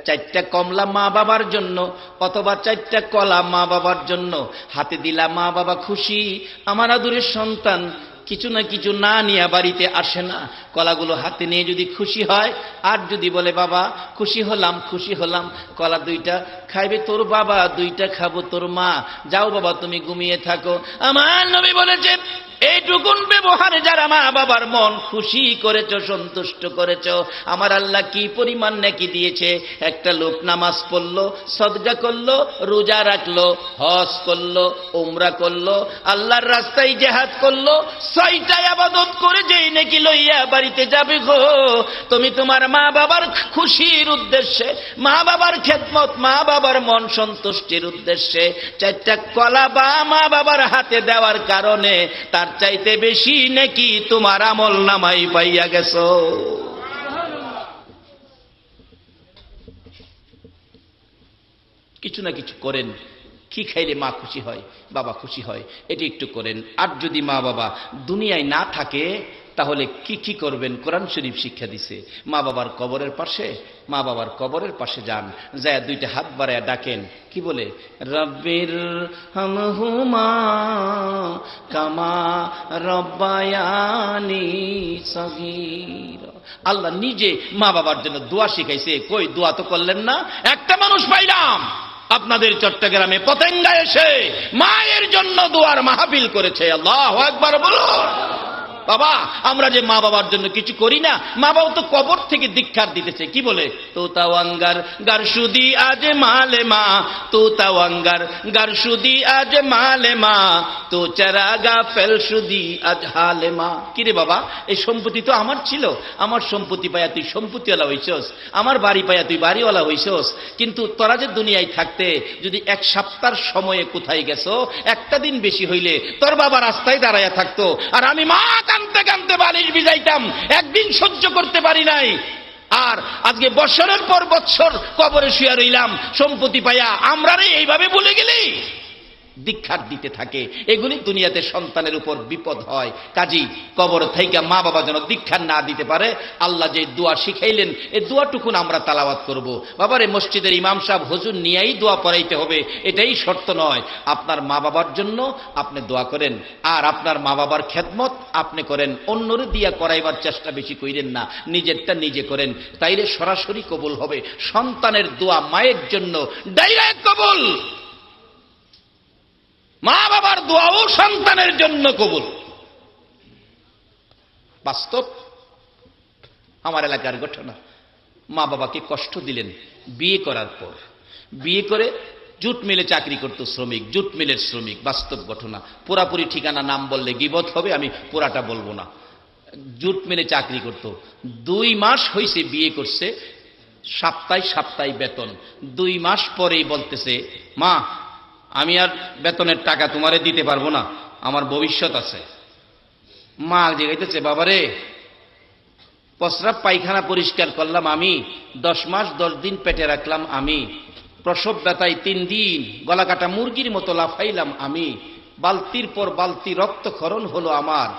4টা কমলা মা বাবার জন্য অথবা 4টা কলা মা বাবার জন্য, হাতে দিলা মা বাবা খুশি, আমার আদরের সন্তান কিছু না কিছু না নিয়ে বাড়িতে আসে না। কলাগুলো হাতে নিয়ে যদি খুশি হয়, আর যদি বলে বাবা খুশি হলাম, কলা 2টা খাইবে তোর বাবা, 2টা খাবো তোর মা, যাও বাবা তুমি ঘুমিয়ে থাকো। আমার নবী বলেছে এইটুকুন ব্যবহারে যারা মা বাবার মন খুশি করেছ, সন্তুষ্ট করেছ, আমার আল্লাহ কি পরিমাণ নেকি দিয়েছে। একটা লোক নামাজ পড়লো, সদকা করলো, রোজা রাখলো, হজ করলো, উমরা করলো, আল্লাহর রাস্তায় জিহাদ করলো, 6টা ইবাদত করে যেই নেকি লইয়া বাড়িতে যাবে গো, তুমি তোমার মা বাবার খুশির উদ্দেশ্যে, মা বাবার খেদমত, মা বাবার মন সন্তুষ্টির উদ্দেশ্যে 4টা কলা বা মা বাবার হাতে দেওয়ার কারণে তার চাইতে বেশি নাকি তোমার আমল নামাই পাইয়া গেছো। কিছু না কিছু করেন, কি খাইলে মা খুশি হয়, বাবা খুশি হয়, এটি একটু করেন। আর যদি মা বাবা দুনিয়ায় না থাকে তাহলে কি কি করবেন? কোরআন শরীফ শিক্ষা দিছে। মা বাবার কবরের পাশে যান, যায় 2টা হাত বাড়ায় ডাকেন, কি বলে? রব্বির হামহুমা কামা রব্বায়ানি সগীরা। আল্লাহ নিজে মা বাবার জন্য দোয়া শিখাইছে। কই দোয়া তো করলেন না? একটা মানুষ পাইলাম আপনাদের চট্টগ্রামে পতেঙ্গায় এসে মায়ের জন্য দোয়ার মাহফিল করেছে। আল্লাহু আকবার বলুন। বাবা আমরা যে মা বাবার জন্য কিছু করি না, মা বাবা তো কবর থেকে দীক্ষার দিতেছে, কি বলে? তো তাওয়াঙ্গার গারসুদি আজ মালে মা, তো তাওয়াঙ্গার গারসুদি আজ মালে মা, তো চারাগা ফেলসুদি আজ হালে মা। কিরে বাবা, এই সম্পত্তি তো আমার ছিল, আমার সম্পত্তি পাইয়া তুই সম্পত্তিওয়ালা হইছস, আমার বাড়ি পাইয়া তুই বাড়িওয়ালা হইছস, কিন্তু তোরা যে দুনিয়ায় থাকতে যদি 1 সপ্তাহ সময়ে কোথায় গেছো, একটা দিন বেশি হইলে তোর বাবা রাস্তায় দাঁড়াইয়া থাকতো, আর আমি মা কানতে কানতে বালিশ ভিজাইতাম, একদিন সহ্য করতে পারি নাই। আর আজকে বছরের পর বছর কবরে শুয়ে রইলাম সম্পত্তি পাইয়া। আমরা এইভাবে বলে গেলি দীক্ষার দিতে থাকে, এগুলি দুনিয়াতে সন্তানের উপর বিপদ হয়। কাজী কবর থেকে মা বাবা যেন দীক্ষা না দিতে পারে, আল্লাহ যে দোয়া শিখাইলেন এই দোয়াটুকুন আমরা তালাওয়াত করব। বাবারে মসজিদের ইমাম সাহেব হুজুর নিয়েই দোয়া পড়াইতে হবে এটাই শর্ত নয়। আপনার মা বাবার জন্য আপনি দোয়া করেন, আর আপনার মা বাবার খেদমত আপনি করেন, অন্যরে দিয়া করাইবার চেষ্টা বেশি কইরেন না, নিজেরটা নিজে করেন, তাইলে সরাসরি কবুল হবে। সন্তানের দোয়া মায়ের জন্য ডাইরেক্ট কবুল, মা বাবার দোয়াও সন্তানের জন্য কবুল। বাস্তব আমার এলাকার ঘটনা। মা বাবাকে কষ্ট দিলেন বিয়ে করার পর। বিয়ে করে জুট মিলে চাকরি করত শ্রমিক, জুট মিলের শ্রমিক, বাস্তব ঘটনা। পুরাপুরি ঠিকানা নাম বললে গীবত হবে, আমি পুরাটা বলবো না। জুট মিলে চাকরি করত। 2 মাস হয়েছে বিয়ে করছে, সপ্তাহে বেতন। 2 মাস পরেই বলতেছে, মা আমি আর বেতনের টাকা তোমারে দিতে পারবো না, আমার ভবিষ্যৎ আছে। মা জিগাইতেছে, বাবারে প্রস্রাব পায়খানা পরিষ্কার করলাম আমি, 10 মাস 10 দিন পেটে রাখলাম আমি, প্রসব ব্যথায় 3 দিন গলা কাটা মুরগির মতো লাফাইলাম আমি, বালতির পর বালতি রক্তক্ষরণ হলো আমার,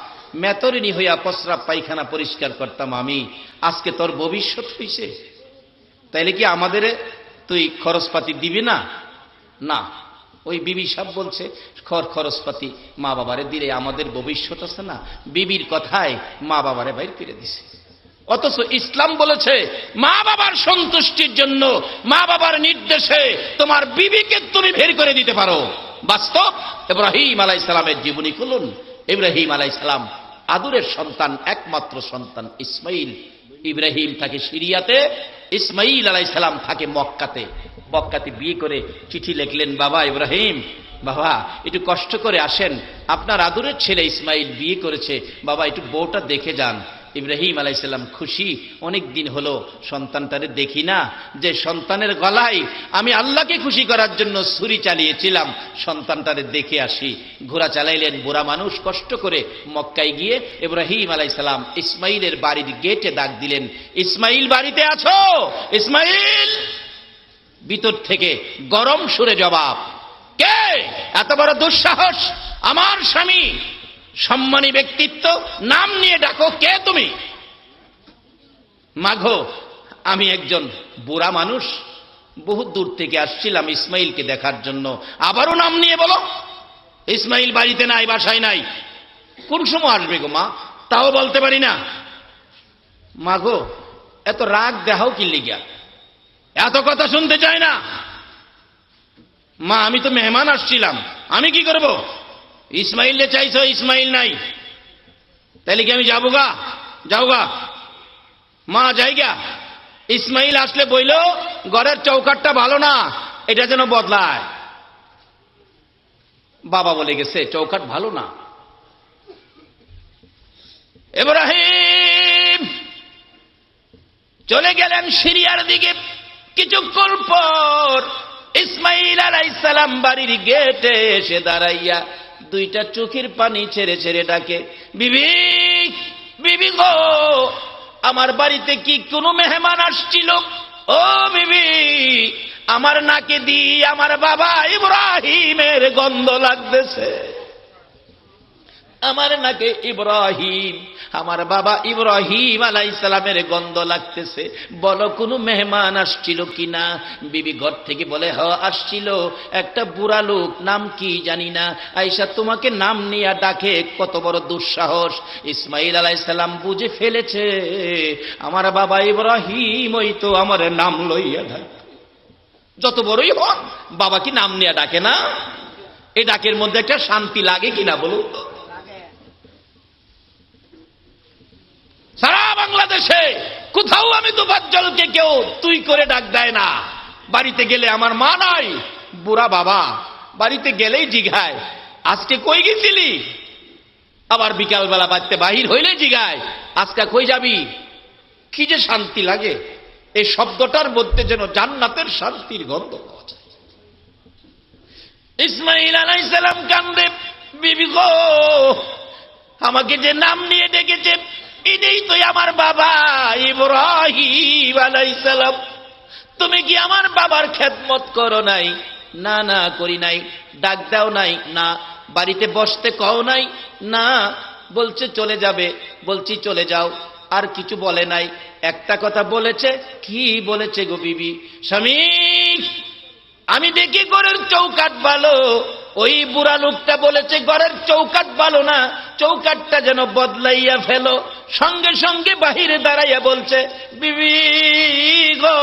মেতরিনী হইয়া প্রস্রাব পায়খানা পরিষ্কার করতাম আমি, আজকে তোর ভবিষ্যৎ হইছে, তাইলে কি আমাদের তুই খরচপাতি দিবি না? না। ওই বিবি সাহেব বলছে খরচপাতি মা বাবারে দিলে আমাদের ভবিষ্যৎ আছে না। বিবির কথায় মা বাবারে বাইর করে দিছে। অথচ ইসলাম বলেছে মা বাবার সন্তুষ্টির জন্য, মা বাবার নির্দেশে তোমার বিবিকে তুমি বের করে দিতে পারো। বাস্তব ইব্রাহিম আলাইহিস সালামের জীবনী খুলুন। ইব্রাহিম আলাইহিস সালাম আদরের সন্তান, একমাত্র সন্তান ইসমাইল। ইব্রাহিম থাকে সিরিয়াতে, ইসমাইল আলাইহিস সালাম থাকে মক্কাতে। মক্কাতে বিয়ে করে চিঠি লিখলেন, বাবা ইব্রাহিম, বাবা একটু কষ্ট করে আসেন, আপনার আদরের ছেলে ইসমাইল বিয়ে করেছে, বাবা একটু বউটা দেখে যান। ইব্রাহিম আলাইহিস সালাম খুশি, অনেক দিন হলো সন্তানটারে দেখি না, যে সন্তানের গলায় আমি আল্লাহকে খুশি করার জন্য ছুরি চালিয়েছিলাম, সন্তানটারে দেখে আসি। ঘোড়া চালাইলেন, বুড়া মানুষ কষ্ট করে মক্কায় গিয়ে ইব্রাহিম আলাইহিস সালাম ইসমাইলের বাড়ির গেটে ডাক দিলেন, ইসমাইল বাড়িতে আছো? ইসমাইল ভিতর থেকে গরম সুরে জবাব, কে? এত বড় দুঃসাহস, আমার স্বামী সম্মানী ব্যক্তিত্ব, নাম নিয়ে ডাকো, কে তুমি? মাগো আমি একজন বুড়া মানুষ, বহু দূর থেকে আসছিলাম ইসমাইলকে দেখার জন্য। আবারও নাম নিয়ে বলো। ইসমাইল বাড়িতে নাই, বাসায় নাই। কোন সময় আসবে গো মা? তাও বলতে পারি না। মা গো, এত রাগ দেখাও কি লিগা? এত কথা শুনতে চাই না। মা, আমি তো মেহমান আসছিলাম, আমি কি করব? ইসমাইল চাইছো, ইসমাইল নাই, তাইলে কি আমি যাবো গা? যাও গা মা, যাইগা। ইসমাইল আসলে বইল ঘরের চৌকাটটা ভালো না, এটা যেন বদলায়। বাবা বলে গেছে চৌকাট ভালো না। ইব্রাহিম চলে গেলেন সিরিয়ার দিকে। কিছুক্ষণ পর ইসমাইল আলাইহিস সালাম বাড়ির গেটে এসে দাঁড়াইয়া দুইটা চোখের পানি ছেড়ে ছেড়ে ডাকে, বিবি, বিবি গো, আমার বাড়িতে কি কোনো মেহমান আসছিল? ও বিবি, আমার নাকে দি আমার বাবা ইব্রাহিমের গন্ধ লাগতেছে। আমার নাকে ইব্রাহিম, আমার বাবা ইব্রাহিম আলাইহিস সালামের গন্ধ লাগতেছে। বলো কোনো মেহমান আসছিল কিনা? বিবি ঘর থেকে বলে, হ আসছিল, একটা বুড়া লোক, নাম কি জানি না, আয়েশা তোমাকে নাম নিয়ে ডাকে। কত বড় দুঃসাহস! ইসমাইল আলাইহিস সালাম বুঝে ফেলেছে আমার বাবা ইব্রাহিম ওই তো আমার নাম লইয়া ডাকে। যত বড়ই হন, বাবা কি নাম নিয়ে ডাকে না? এই ডাকের মধ্যে একটা শান্তি লাগে কিনা বলুন তো? সারা বাংলাদেশে কোথাও আমি তোফাজ্জলকে কেউ তুই করে ডাক দেয় না। বাড়িতে গেলে আমার মা নাই, বুড়া বাবা বাড়িতে গেলেই জিগায়, আজকে কই গেছিলি? আবার বিকালবেলা বাড়িতে বাহির হইলে জিগায়, আজকে কই যাবি? কি যে শান্তি লাগে! এই শব্দটার মধ্যে যেন জান্নাতের শান্তির গন্ধ পাওয়া যায়। ইসমাইল আলাইহিস সালাম কান্দে, বিবি গো, আমাকে যে নাম নিয়ে ডেকেছে এটাই তো আমার বাবা ইব্রাহিম আলাইহিস সালাম। তুমি কি আমার বাবার খেদমত করো নাই? না, না করি নাই। ডাক দাও নাই? না। বাড়িতে বসতে কও নাই? না। বলছে চলে যাবে, বলছি চলে যাও। আর কিছু বলে নাই। একটা কথা বলেছে। কি বলেছে গো বিবি? স্বামী, আমি দেখি ঘরের চৌকাট ভালো। ওই বুড়া লোকটা বলেছে ঘরের চৌকাট ভালো না, চৌকাটটা যেন বদলাইয়া ফেলো। সঙ্গে সঙ্গে বাহিরে দাঁড়াইয়া বলছে, বিবি গো,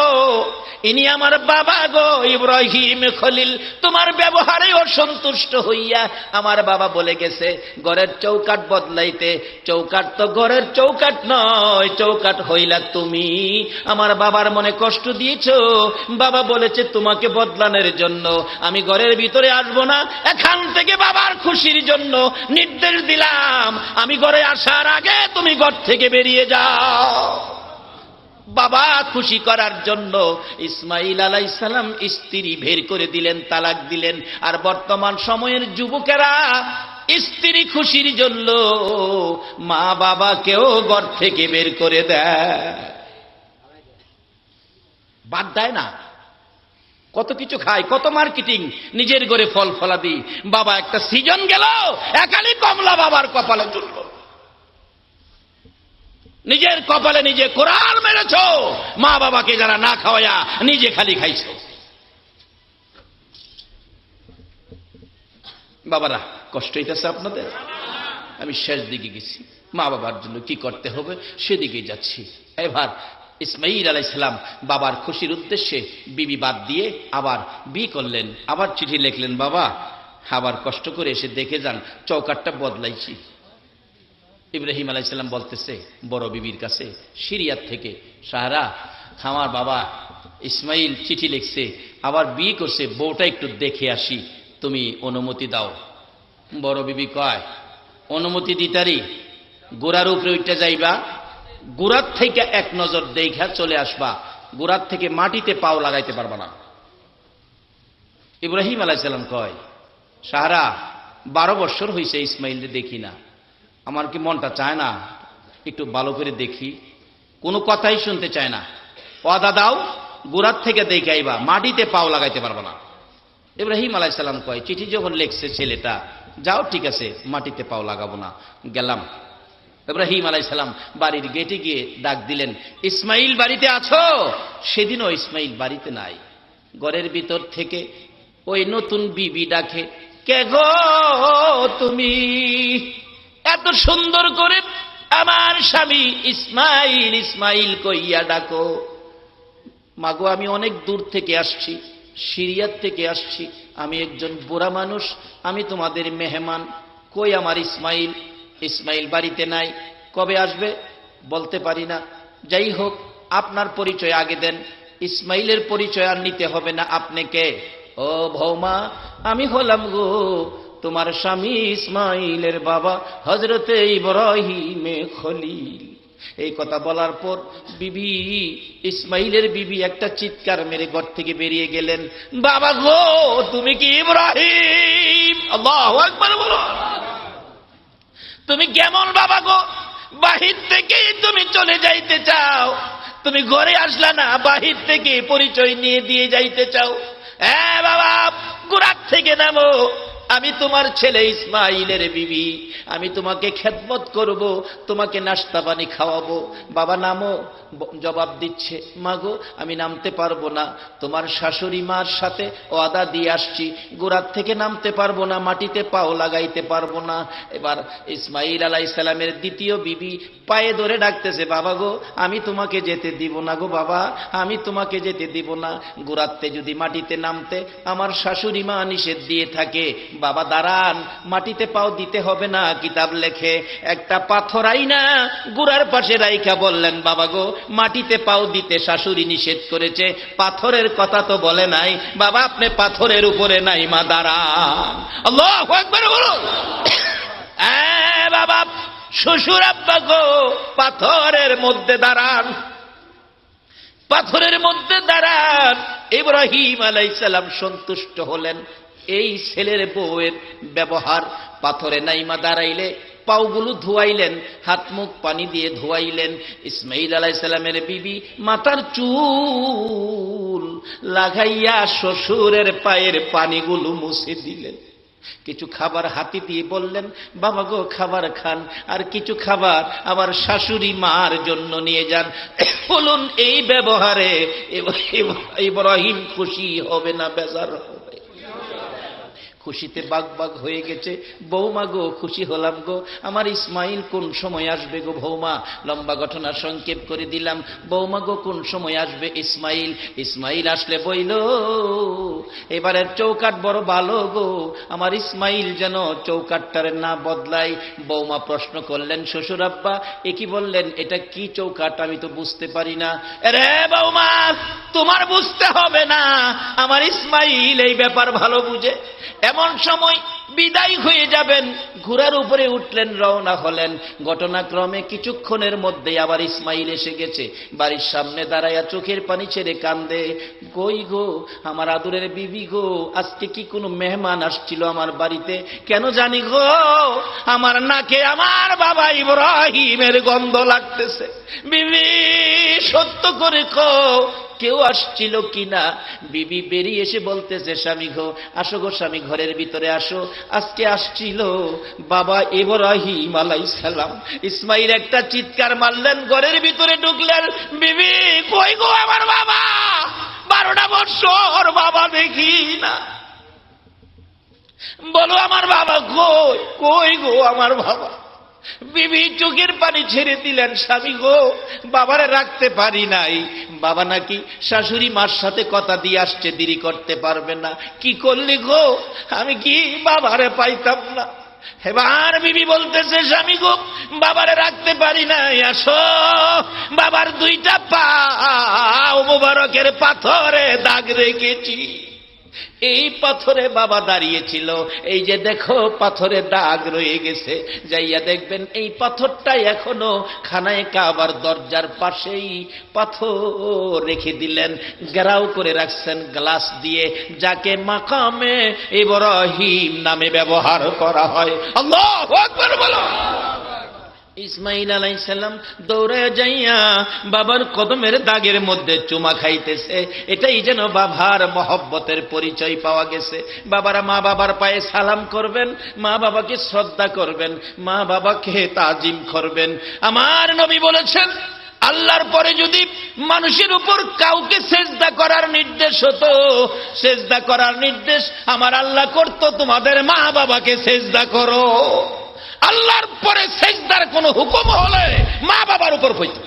ইনি আমার বাবা গো ইব্রাহিম খলিল। তোমার ব্যবহারে অসন্তুষ্ট হইয়া আমার বাবা বলে গেছে ঘরের চৌকাট বদলাইতে। চৌকাট তো ঘরের চৌকাট নয়, চৌকাট হইলা তুমি। আমার বাবার মনে কষ্ট দিয়েছ। বাবা বলেছে তোমাকে বদলানোর জন্য। আমি ঘরের ভিতরে আসবো না। এখান থেকে বাবার খুশির জন্য নির্দেশ দিলাম, আমি ঘরে আসার আগে তুমি ঘর থেকে বেরিয়ে যাও। বাবা খুশি করার জন্য ইসমাইল আলাইহিস সালাম স্ত্রী বের করে দিলেন, তালাক দিলেন। আর বর্তমান সময়ের যুবকেরা স্ত্রী খুশির জন্য মা বাবাকেও ঘর থেকে বের করে দেয়, বাদ দেয় না। কত কিছু খায়, কত মার্কেটিং, নিজের ঘরে ফল ফলাদি। বাবা একটা সিজন গেল, একালি কমলা বাবার কপালে তুলল। নিজের কপালে নিজে কোরআন মেরেছ, মা বাবাকে যারা না খাওয়ায়া নিজে খালি খাইছ। বাবারা, কষ্ট হইতেছে আপনাদের? আমি শেষ দিকে গেছি, মা বাবার জন্য কি করতে হবে সেদিকে যাচ্ছি। এবার ইসমাইল আলাইহিস সালাম বাবার খুশির উদ্দেশ্যে বিবি বাদ দিয়ে আবার বিয়ে করলেন। আবার চিঠি লিখলেন, বাবা আবার কষ্ট করে এসে দেখে যান চৌকাটটা বদলাইছি। ইব্রাহিম আলাইহিস সালাম বলতেছে বড় বিবির কাছে সিরিয়ার থেকে, সাহারা, আমার বাবা ইসমাইল চিঠি লিখছে, আবার বিয়ে করছে, বউটা একটু দেখে আসি, তুমি অনুমতি দাও। বড় বিবি কয়, অনুমতি দিতারি? গোড়ার উপরে উঠতে যাইবা, গোড়ার থেকে এক নজর দেখা চলে আসবা, গোড়ার থেকে মাটিতে পাও লাগাইতে পারবা না। ইব্রাহিম আলাইহিস সালাম কয়, সাহারা 12 বছর হয়েছে ইসমাইলকে দেখি না, আমার কি মনটা চায় না একটু ভালো করে দেখি? কোনো কথাই শুনতে চায় না। ওয়াদা দাও, গোড়ার থেকে দেখে আইবা, মাটিতে পাও লাগাইতে পারবা না। ইব্রাহিম আলাইহিস সালাম কয়, চিঠি যখন লিখছে ছেলেটা, যাও ঠিক আছে, মাটিতে পাও লাগাবো না, গেলাম। ইব্রাহিম আলাইহিস সালাম বাড়ির গেটে গিয়ে ডাক দিলেন, ইসমাইল বাড়িতে আছো? সেদিনও ইসমাইল বাড়িতে নাই। ঘরের ভিতর থেকে ওই নতুন বিবি ডাকে, কে গো তুমি? এত সুন্দর করে আমার স্বামী ইসমাইল ইসমাইল কইয়া ডাকো। মাগো আমি অনেক দূর থেকে আসছি, সিরিয়ার থেকে আসছি, আমি একজন বুড়া মানুষ, আমি তোমাদের মেহমান। কই আমার ইসমাইল? ইসমাইল বাড়িতে নাই। কবে আসবে বলতে পারি না। যাই হোক, আপনার পরিচয় আগে দেন। ইসমাইলের পরিচয় আর নিতে হবে না। আপনি কে? ও বৌমা, আমি হলাম গো তোমার স্বামী ইসমাইলের বাবা হযরতে ইব্রাহিমে খলিল। এই কথা বলার পর বিবি ইসমাইলের বিবি একটা চিৎকার মেরে ঘর থেকে বেরিয়ে গেলেন। বাবা গো, তুমি কি ইব্রাহিম? আল্লাহু আকবার বলো। তুমি কেমন বাবা গো? বাহির থেকে তুমি চলে যাইতে চাও, তুমি ঘরে আসলা না, বাহির থেকে পরিচয় নিয়ে দিয়ে যাইতে চাও। হ্যাঁ বাবা, গোড়ার থেকে নামো, আমি তোমার ছেলে ইসমাইলের বিবি, আমি তোমাকে খেদমত করব, তোমাকে নাস্তা পানি খাওয়াবো। বাবা নামো। জবাব দিচ্ছে, মাগো আমি নামতে পারবো না, তোমার শাশুড়ি মার সাথে ওয়াদা দিয়ে আসছি, গোড়ার থেকে নামতে পারবো না, মাটিতে পাও লাগাইতে পারবো না। এবার ইসমাইল আলাইহিস সালামের দ্বিতীয় বিবি পায়ে ধরে ডাকতেছে, বাবা গো আমি তোমাকে যেতে দিব না গো বাবা, আমি তোমাকে যেতে দিব না। গোড়াতে যদি মাটিতে নামতে আমার শাশুড়ি মা নিষেধ দিয়ে থাকে। বাবা দাঁড়ান, মাটিতে পাও দিতে হবে না, কিতাব লেখে একটা পাথর আইনা গুড়ার পাশে রাইখা বললেন, বাবা গো মাটিতে পাও দিতে শাশুড়ি নিষেধ করেছে, পাথরের কথা তো বলে নাই, বাবা আপনি পাথরের উপরে নাই, মা দাঁড়ান। আল্লাহু আকবার বলুন। বাবা শ্বশুর আব্বা গো পাথরের মধ্যে দাঁড়ান, পাথরের মধ্যে দাঁড়ান। ইব্রাহিম আলাইহিস সালাম সন্তুষ্ট হলেন। এই ছেলের বউয়ের ব্যবহার, পাথরে নাইমা দাঁড়াইলে পাওগুলো ধোয়াইলেন, হাত মুখ পানি দিয়ে ধোয়াইলেন। ইসমাইল আলাইহিস সালামের বিবি মাথার চুল লাগাইয়া শ্বশুরের পায়ের পানিগুলো মুছে দিলেন। কিছু খাবার হাতে দিয়ে বললেন, বাবা গো খাবার খান, আর কিছু খাবার আমার শাশুড়ি মার জন্য নিয়ে যান। বলুন এই ব্যবহারে ইব্রাহিম খুশি হবে না বেজার হবে? খুশিতে বাগ বাগ হয়ে গেছে। বৌমা গো খুশি হলাম গো, আমার ইসমাইল কোন সময় আসবে গো বৌমা? লম্বা ঘটনা সংক্ষেপ করে দিলাম। বৌমা গো কোন সময় আসবে ইসমাইল? ইসমাইল আসলে বইল, এবারের চৌকাট বড় ভালো গো, আমার ইসমাইল যেন চৌকাটটার না বদলাই। বৌমা প্রশ্ন করলেন, শ্বশুর আব্বা এ কি বললেন, এটা কি চৌকাট আমি তো বুঝতে পারি না। রে বৌমা তোমার বুঝতে হবে না, আমার ইসমাইল এই ব্যাপার ভালো বুঝে। এমন সময় বিদায় হয়ে যাবেন, ঘোড়ার উপরে উঠলেন, রওনা হলেন। ঘটনাক্রমে কিছুক্ষণের মধ্যে আবার ইসমাইল এসে গেছে। বাড়ির সামনে দাঁড়াইয়া চোখের পানি ছেড়ে কান্দে, কই গো আমার আদরের বিবি গো, আজকে কি কোনো মেহমান আসছিল আমার বাড়িতে? কেন জানি গো আমার নাকে আমার বাবা ইব্রাহিমের গন্ধ লাগতেছে। বিবি সত্য করে কও কেউ আসছিল কিনা? বিবি বেরিয়ে এসে বলতেছে, স্বামী গো আসো গো স্বামী, ঘরের ভিতরে আসো, আজকে আসছিল বাবা ইব্রাহিম আলাইহিস সালাম। ইসমাইল একটা চিৎকার মারলেন, ঘরের ভিতরে ঢুকলেন। বিবি কই গো আমার বাবা? 12টা বছর বাবা দেখি না, বলো আমার বাবা কই? কই গো আমার বাবা? বিবি চোখের পানি ছেড়ে দিলেন, স্বামী গো বাবারে রাখতে পারি নাই, বাবা নাকি শাশুড়ি মার সাথে কথা দিয়ে আসছে, দেরি করতে পারবে না। কি করলি গো? আমি কি বাবারে পাইতাম না। এবার বিবি বলতেছে, স্বামী গো বাবারে রাখতে পারি নাই, আসো। বাবার 2টা পা মোবারকের পাথরে দাগ রেখেছি, এই পাথরে বাবা দাঁড়িয়েছিল, এই যে দেখো পাথরে দাগ রয়ে গেছে। যাইয়া দেখবেন এই পাথরটা এখনো খানায়ে কাবার দরজার পাশেই পাথর রেখে দিলেন, ঘেরাও করে রাখছেন গ্লাস দিয়ে, যাকে মাকামে ইব্রাহিম নামে ব্যবহার করা হয়। আল্লাহু আকবার বলো। ইসমাইল আলাইহিস সালাম দৌড়ে যাইয়া বাবার কদমের দাগের মধ্যে চুমা খাইতেছে। এটাই যেন বাবার মহব্বতের পরিচয় পাওয়া গেছে। বাবারা মা বাবার পায়ে সালাম করবেন, মা বাবাকে শ্রদ্ধা করবেন, মা বাবাকে তাজিম করবেন। আমার নবী বলেছেন, আল্লাহর পরে যদি মানুষের উপর কাউকে সেজদা করার নির্দেশ হতো, সেজদা করার নির্দেশ আমার আল্লাহ করত, তোমাদের মা বাবাকে সেজদা করো। আল্লাহর তারপরে সেজদার কোনো হুকুম হলে মা বাবার উপর হইত।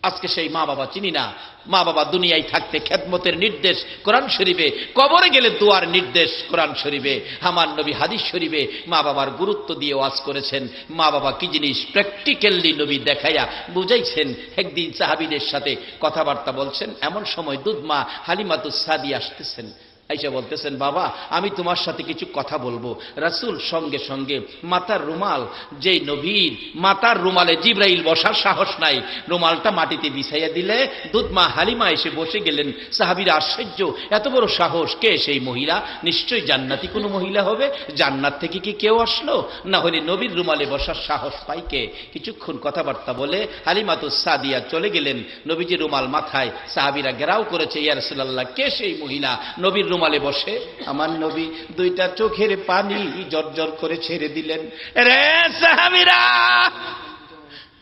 আজকে সেই মা বাবা চিনি না। মা বাবা দুনিয়ায় থাকতে খেদমতের নির্দেশ কোরআন শরীফে, কবরে গেলে দোয়ার নির্দেশ কোরআন শরীফে, আমার নবী হাদিস শরীফে মা বাবার গুরুত্ব দিয়ে ওয়াজ করেছেন। মা বাবা কি জিনিস প্র্যাকটিক্যালি নবী দেখাইয়া বুঝাইছেন। একদিন সাহাবীদের সাথে কথাবার্তা বলছেন, এমন সময় দুধমা হালিমাতুস সাদিয়া আসতেছেন, আইসা বলতেছেন, বাবা আমি তোমার সাথে কিছু কথা বলবো। রাসূল সঙ্গে সঙ্গে মাথার রুমাল, যেই নবীর মাথার রুমালে জিবরাইল বসার সাহস নাই, রুমালটা মাটিতে বিছাইয়া দিলে দুধমা হালিমা এসে বসে গেলেন। সাহাবীরা আশ্চর্য, এত বড় সাহস, কে সেই মহিলা? নিশ্চয়ই জান্নাতি কোনো মহিলা হবে। জান্নাত থেকে কি কেউ আসলো? না হলে নবীর রুমালে বসার সাহস পাই কে? কিছুক্ষণ কথাবার্তা বলে হালিমাতুস সাদিয়া চলে গেলেন। নবীজি রুমাল মাথায়, সাহাবীরা ঘেরাও করেছে, ইয়া রাসূলুল্লাহ কে সেই মহিলা নবীর রুমালে বসে? আমার নবী দুইটা চোখের পানি জর্জর করে ছেড়ে দিলেন। রে সাহাবীরা,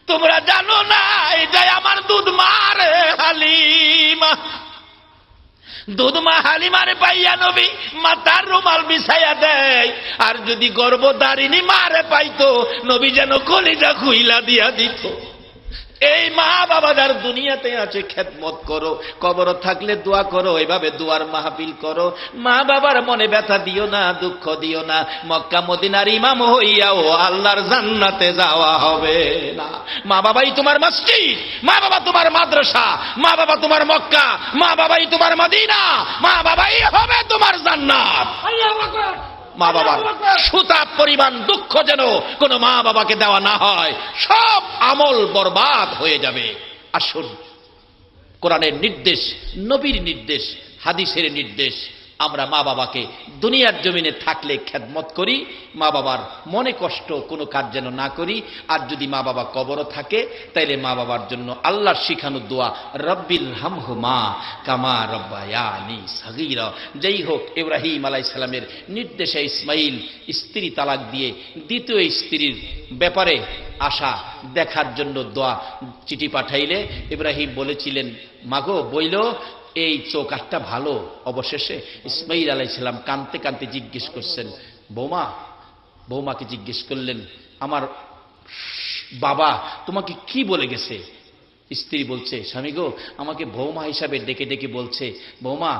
তোমরা জানো না এটাই আমার দুধমা রে হালিমা। দুধমা হালিমারে পাইয়া নবী মাথার রুমাল বিছাইয়া দেয়। আর যদি গর্ভধারিণী মারে পাইতো, নবী যেন কলিজা খুইলা দিয়া দিত। এই মা বাবা যার দুনিয়াতে আছে, খেদমত করো, কবর থাকলে দোয়া করো, এভাবে দোয়ার মাহফিল করো। মা বাবার মনে ব্যথা দিও না, দুঃখ দিও না। মক্কা মদিনার ইমাম হইয়াও আল্লাহর জান্নাতে যাওয়া হবে না। মা বাবাই তোমার মসজিদ, মা বাবা তোমার মাদ্রাসা, মা বাবা তোমার মক্কা, মা বাবাই তোমার মদিনা, মা বাবাই হবে তোমার জান্নাত। মা বাবার সুতা পরিমাণ দুঃখ যেন কোনো মা বাবাকে দেওয়া না হয়, সব আমল বরবাদ হয়ে যাবে। আসুন, কোরআনের নির্দেশ, নবীর নির্দেশ, হাদিসের নির্দেশ, আমরা মা বাবাকে দুনিয়ার জমিনে থাকলে খেদমত করি, মা বাবার মনে কষ্ট কোনো কাজ যেন না করি। আর যদি মা বাবা কবরও থাকে, তাইলে মা বাবার জন্য আল্লাহর শিখানো দোয়া, রব্বিল হামহুমা কামা রব্বায়ানি সাগীরা। যেই হোক, ইব্রাহিম আলাইহিস সালামের নির্দেশে ইসমাইল স্ত্রী তালাক দিয়ে দ্বিতীয় স্ত্রীর ব্যাপারে আশা দেখার জন্য দোয়া চিঠি পাঠাইলে ইব্রাহিম বলেছিলেন, মাগো বইল এই চৌকাঠটা ভালো। অবশেষে ইসমাইল আলাইহিস সালাম কাঁদতে কাঁদতে জিজ্ঞেস করছেন, বৌমাকে জিজ্ঞেস করলেন, আমার বাবা তোমাকে কি বলে গেছে? স্ত্রী বলছে, স্বামী গো, আমাকে বৌমা হিসাবে ডেকে ডেকে বলছে, বৌমা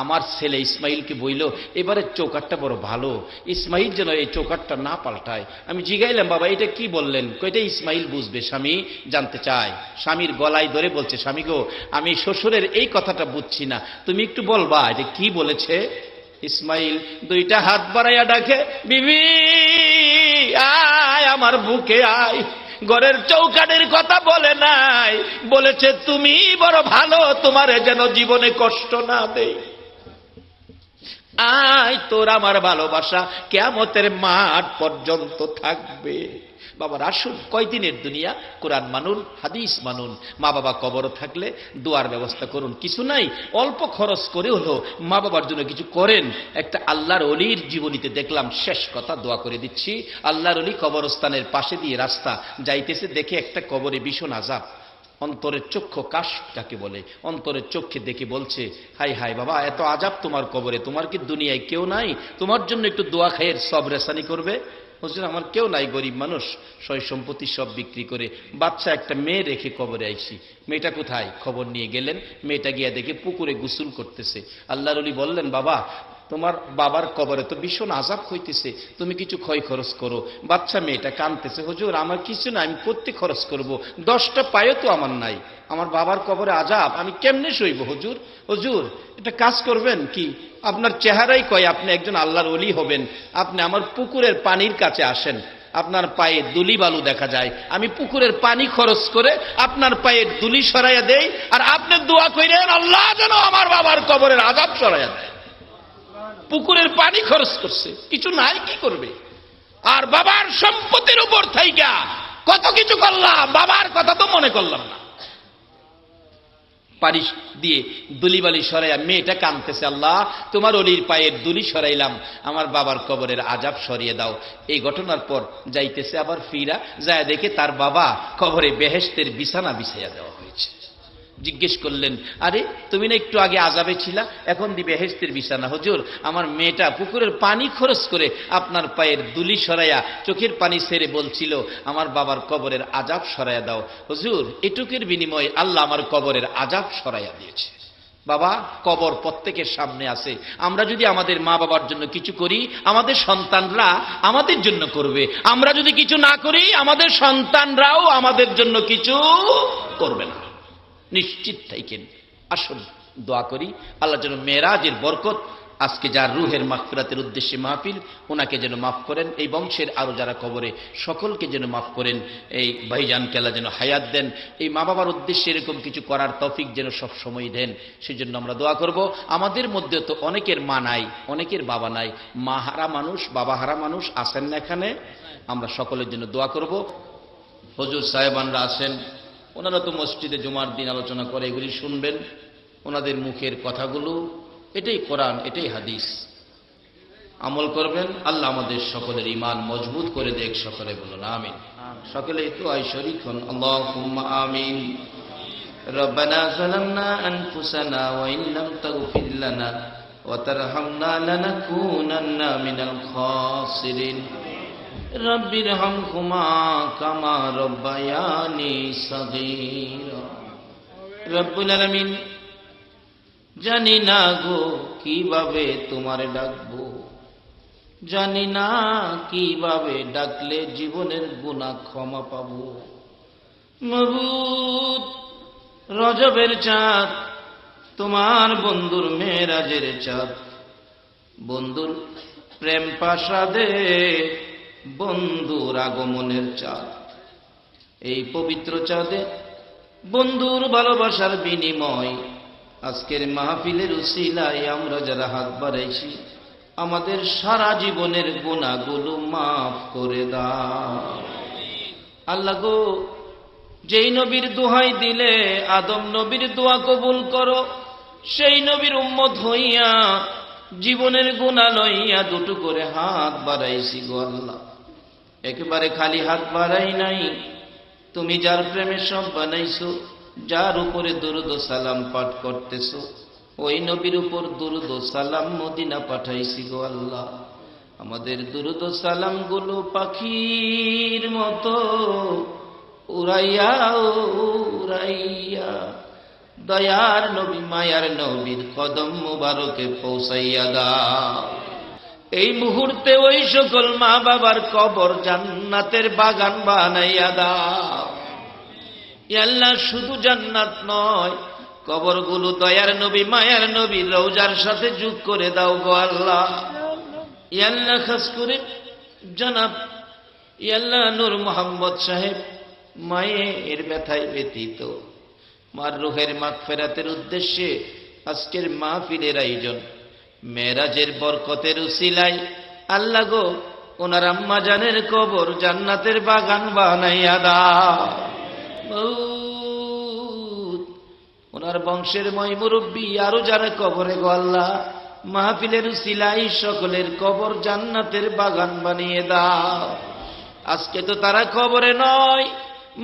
আমার ছেলে ইসমাইলকে বইল এবারে চৌকাঠটা বড় ভালো, ইসমাইল যেন এই চৌকাঠটা না পাল্টায়। আমি জিগাইলাম, বাবা এটা কি বললেন? কয়টা ইসমাইল বুঝবে? স্বামী জানতে চায়, স্বামীর গলায় ধরে বলছে, স্বামী গো, আমি শ্বশুরের এই কথাটা বুঝছি না, তুমি একটু বলবা এটা কি বলেছে? ইসমাইল দুইটা হাত বাড়াইয়া ডাকে, বিবি আয় আমার বুকে আয়। ঘরের চৌকাঠের কথা বলে নাই, বলেছে তুমি বড় ভালো, তোমারে যেন জীবনে কষ্ট না দেই। আয়, তোর আমার ভালোবাসা কিয়ামতের মাঠ পর্যন্ত থাকবে। বাবার আসুন, কয়দিনের দুনিয়া, কোরআন মানুন, হাদিস মানুন। মা বাবা কবর থাকলে দোয়ার ব্যবস্থা করুন। কিছু নাই, অল্প খরচ করে হলো মা বাবার জন্য কিছু করেন। একটা আল্লাহর ওলির জীবনীতে দেখলাম, শেষ কথা দোয়া করে দিচ্ছি, আল্লাহর ওলি কবরস্থানের পাশে দিয়ে রাস্তা যাইতেছে, দেখে একটা কবরে ভীষণ আযাব। অন্তরের চক্ষু কাশ যাকে বলে, অন্তরের চক্ষে দেখে বলছে, হাই হাই বাবা, এত আযাব তোমার কবরে, তোমার কি দুনিয়ায় কেউ নাই তোমার জন্য একটু দোয়া খায়ের সব রেসানি করবে? হুজুর আমার কেউ নাই, গরিব মানুষ, সয় সম্পত্তি সব বিক্রি করে বাচ্চা একটা মেয়ে রেখে কবরে আইছি। মেয়েটা কোথায়? খবর নিয়ে গেলেন, মেয়েটা গিয়া দেখে পুকুরে গোসল করতেছে। আল্লাহর ওলি বললেন, বাবা তোমার বাবার কবরে তো ভীষণ আযাব হইতেছে, তুমি কিছু ক্ষয় খরচ করো। বাচ্চা মেয়েটা কাঁদতেছে, হুজুর আমার কিছু না, আমি করতে খরচ করব, 10টা পায়ও তো আমার নাই, আমার বাবার কবরে আযাব, আমি কেমনে সইব হুজুর? হুজুর এটা কাজ করবেন কি, আপনার চেহারাই কয় আপনি একজন আল্লাহর ওলি হবেন, আপনি আমার পুকুরের পানির কাছে আসেন, আপনার পায়ে দুলি বালু দেখা যায়, আমি পুকুরের পানি খরচ করে আপনার পায়ে দুলি সরাইয়া দেই, আর আপনি দোয়া কইরেন আল্লাহ যেন আমার বাবার কবরের আযাব সরাইয়া দেয়। পুকুরের পানি খরচ করছে, কিছু নাই, কি করবে? আর বাবার সম্পত্তির উপর থাইকা কত কিছু করলাম, বাবার কথা তো মনে করলাম না। পানি দিয়ে দুলিবালি সরাইয়া মেয়েটা কাঁদতেছে, আল্লাহ তোমার অলির পায়ের দুলি সরাইলাম, আমার বাবার কবরের আযাব সরিয়ে দাও। এই ঘটনার পর যাইতেছে আবার ফিরা যায় দেখে তার বাবা কবরে বেহেশতের বিছানা বিছাইয়া দেওয়া হয়েছে। জিজ্ঞেস করলেন, আরে তুমি না একটু আগে আযাবে ছিলা, এখন দিবে বেহেশতের বিছানা। হুজুর, আমার মেয়েটা পুকুরের পানি খরচ করে আপনার পায়ের দুলি সরাইয়া চোখের পানি ছেড়ে বলছিল আমার বাবার কবরের আযাব সরাইয়া দাও। হুজুর, এটুকের বিনিময়ে আল্লাহ আমার কবরের আযাব সরাইয়া দিয়েছে। বাবা, কবর প্রত্যেকের সামনে আছে। আমরা যদি আমাদের মা বাবার জন্য কিছু করি, আমাদের সন্তানরা আমাদের জন্য করবে। আমরা যদি কিছু না করি, আমাদের সন্তানরাও আমাদের জন্য কিছু করবে না। নিশ্চিত থাকেন। আসুন দোয়া করি আল্লাহ যেন মেরাজের বরকত, আজকে যার রুহের মাগফিরাতের উদ্দেশ্যে মাহফিল, ওনাকে যেন মাফ করেন। এই বংশের আরো যারা কবরে, সকলকে যেন মাফ করেন। এই ভাইজানকে আল্লাহ যেন হায়াত দেন। এই মা বাবার উদ্দেশ্যে এরকম কিছু করার তৌফিক যেন সব সময় দেন, সেই জন্য আমরা দোয়া করব। আমাদের মধ্যে তো অনেকের মা নাই, অনেকের বাবা নাই, মা হারা মানুষ, বাবা হারা মানুষ আছেন না এখানে? আমরা সকলের জন্য দোয়া করব। হুজুর সাহেবানরা আছেন, ওনারা তো মসজিদে জুমার দিন আলোচনা করে, এগুলি শুনবেন। ওনাদের মুখের কথাগুলো, এটাই কোরআন, এটাই হাদিস, আমল করবেন। আল্লাহ আমাদের সকলের ঈমান মজবুত করে দেখ। সকলে বলুন আমিন। সকলে একটু শরীক হন, আল্লাহুম্মা আমিন। রব্বানা যালামনা আনফুসানা ওয়া ইন লাম তাগফির লানা ওয়া তারহামনা লানাকুনান্না মিনাল খাসিরিন। রব্বিরহামহুমা কামা রব্বায়ানি সাগীরা। রব্বুল আলামিন, জানি না গো কিভাবে তোমারে ডাকবো, জানি না কিভাবে ডাকলে জীবনের গুনাহ ক্ষমা পাবো। মাবুদ, রজবের চাঁদ, তোমার বন্ধুর মেরাজের চাঁদ, বন্ধুর প্রেম প্রাসাদে বন্ধুর আগমনের চাঁদ। এই পবিত্র চাঁদে বন্ধুর ভালোবাসার বিনিময় আজকের মাহফিলের উসিলায় আমরা যারা হাত বাড়াইছি, আমাদের সারা জীবনের গুনাহগুলো মাফ করে দাও। আল্লাহ গো, যেই নবীর দোহাই দিলে আদম নবীর দোয়া কবুল করো, সেই নবীর উম্মত হইয়া জীবনের গুনাহ লইয়া দুটো করে হাত বাড়াইছি গো আল্লাহ। একেবারে খালি হাত বাড়াই নাই, তুমি যার প্রেমে সব বানাইছো, যার উপরে দুরূদ ও সালাম পাঠ করতেছো, ওই নবীর উপর দুরূদ ও সালাম মদিনা পাঠাইছি গো আল্লাহ। আমাদের দুরূদ ও সালাম গুলো পাখির মতো উড়াইয়া উড়াইয়া দয়ার নবী মায়ার নবীর কদম মুবারকে পৌঁছাইয়া দাও। এই মুহূর্তে ওই সকল মা বাবার কবর জান্নাতের বাগান বানাইয়া দাও। আল্লাহ, শুধু জান্নাত নয়, কবরগুলো দয়ার নবী মায়ার নবীর রওজার সাথে যোগ করে দাও গো আল্লাহ। আল্লাহ, খাস করে জনাব আল্লাহ নূর মোহাম্মদ সাহেব মায়ের ব্যথায় ব্যতীত, মার রুহের মাগফিরাতের উদ্দেশ্যে আজকের মাহফিলের আয়োজন, মেরাজের বরকতের উসিলায় আল্লাহ গো, ওনার আম্মা জানের কবর জান্নাতের বাগান বানাইয়া দাও। ওনার বংশের ময় মুরব্বী আরো যারা কবরে গো আল্লাহ, মাহফিলের উসিলায় সকলের কবর জান্নাতের বাগান বানিয়ে দাও। আজকে তো তারা কবরে নয়,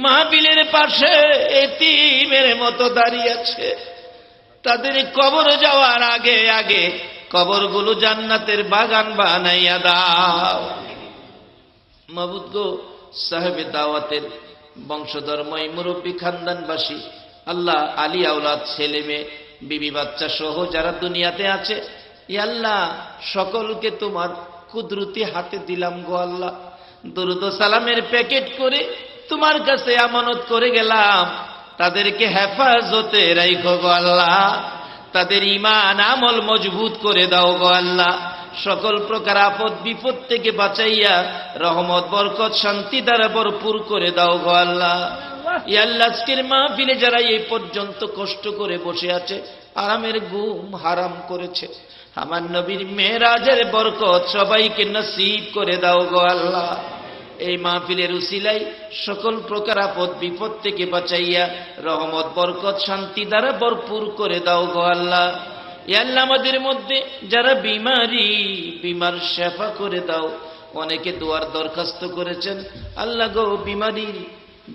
মাহফিলের পাশে এতিমের মতো দাঁড়িয়ে আছে। তাদের কবরে যাওয়ার আগে আগে কবরগুলো জান্নাতের বাগান বানাইয়া দাও। মাবুদ গো, সাহেবে দাওয়াতের বংশধর্ময় মুরব্বী খানদানবাসী আল্লাহ, আলী আওলাদ, ছেলে মেয়ে, বিবি বাচ্চা সহ যারা দুনিয়াতে আছে, আল্লাহ সকলকে তোমার কুদরতি হাতে দিলাম গো আল্লাহ। দুরূদ ও সালামের প্যাকেট করে তোমার কাছে আমানত করে গেলাম, তাদেরকে হেফাজতে রাখো গো আল্লাহ। তাদের ঈমান আমল মজবুত করে দাও গো আল্লাহ। সকল প্রকার আপদ বিপদ থেকে বাঁচাইয়া রহমত বরকত শান্তি দ্বারা ভরপুর করে দাও গো আল্লাহ। ইয়া আল্লাহ, আজকের মাহফিলে যারা এই পর্যন্ত কষ্ট করে বসে আছে, আরামের ঘুম হারাম করেছে, আমার নবীর মেরাজের বরকত সবাইকে নসিব করে দাও গো আল্লাহ। এই মাহফিলের উসিলায় সকল প্রকার আপদ বিপদ থেকে বাঁচাইয়া রহমত বরকত শান্তি দ্বারা ভরপুর করে দাও গো আল্লাহ। ইয়া আল্লাহ, আমাদের মধ্যে যারা বিমার শেফা করে দাও। অনেকে দোয়ার দরখাস্ত করেছেন, আল্লাহ গো,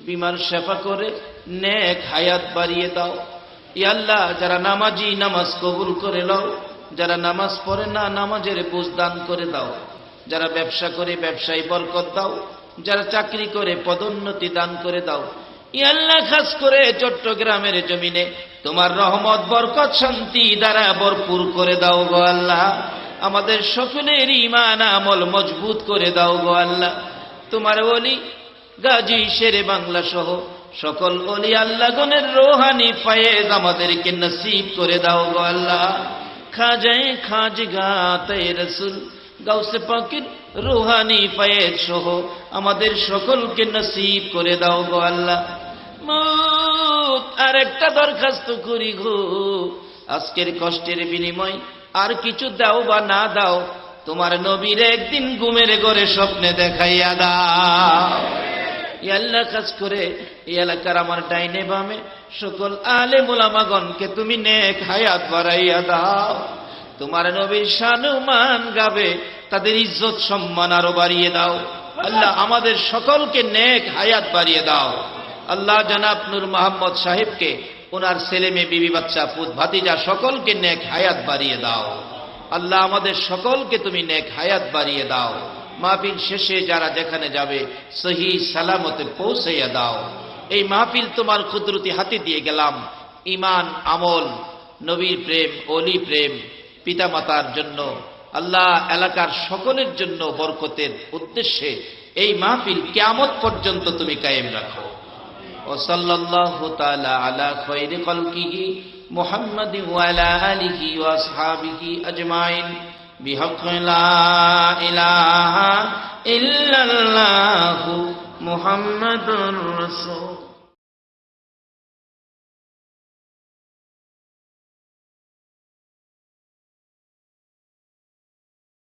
বিমার শেফা করে নেক হায়াত বাড়িয়ে দাও। ইয়া আল্লাহ, যারা নামাজি নামাজ কবুল করে নাও, যারা নামাজ পড়ে না নামাজের বুঝ দান করে দাও, যারা ব্যবসা করে ব্যবসায় বরকত দাও, যারা চাকরি করে পদোন্নতি দান করে দাও। ইয়া আল্লাহ, খাস করে চট্টগ্রামের জমিনে তোমার রহমত বরকত শান্তি দ্বারা ভরপুর করে দাও গো আল্লাহ। আমাদের সকলের ঈমান আমল মজবুত করে দাও গো আল্লাহ। তোমার ওলি গাজী শেরে বাংলা সহ সকল ওলি আল্লাহগণের রোহানি ফায়েজ আমাদেরকে নসিব করে দাও গো আল্লাহ। খাজায়ে খাজগা তায়ে রাসূল গাউসে পাকের রোহানি ফায়েজ সহ আমাদের সকলকে নসিব করে দাও গো আল্লাহ। মওত আরেকটা দরখাস্ত করি গো, আজকের কষ্টের বিনিময় আর কিছু দাও বা না দাও, তোমার নবীর একদিন ঘুমের ঘরে স্বপ্নে দেখাইয়া দাও। ইয়া আল্লাহ, কাজ করে এই এলাকার আমার ডাইনে বামে সকল আলেম ওলামাগণকে তুমি নেক হায়াত বাড়াইয়া দাও। তোমার নবীর শান-মান গাবে, তাদের ইজ্জত সম্মান আরো বাড়িয়ে দাও আল্লাহ। আমাদের সকলকে নেক হায়াত বাড়িয়ে দাও আল্লাহ। জনাব নূর মোহাম্মদ সাহেবকে, ওনার ছেলে মেয়ে বিবি বাচ্চা পুত ভাতিজা সকলকে নেক হায়াত বাড়িয়ে দাও আল্লাহ। আমাদের সকলকে তুমি নেক হায়াত বাড়িয়ে দাও। মাহফিল শেষে যারা যেখানে যাবে সহি সালামতে পৌঁছাইয়া দাও। এই মাহফিল তোমার কুদরতি হাতে দিয়ে গেলাম। ঈমান, আমল, নবীর প্রেম, ওলি প্রেম, পিতামাতার জন্য আল্লাহ, এলাকার সকলের জন্য বরকতের উদ্দেশ্যে এই মাহফিল কিয়ামত পর্যন্ত তুমি কায়েম রাখো। ওয়াসাল্লাল্লাহু তাআলা আলা খায়রি খালকিহি মুহাম্মাদিন ওয়া আলা আলিহি ওয়া আসহাবিহি আজমাইন বিহাক্কি লা ইলাহা ইল্লাল্লাহু মুহাম্মাদুর রাসূল।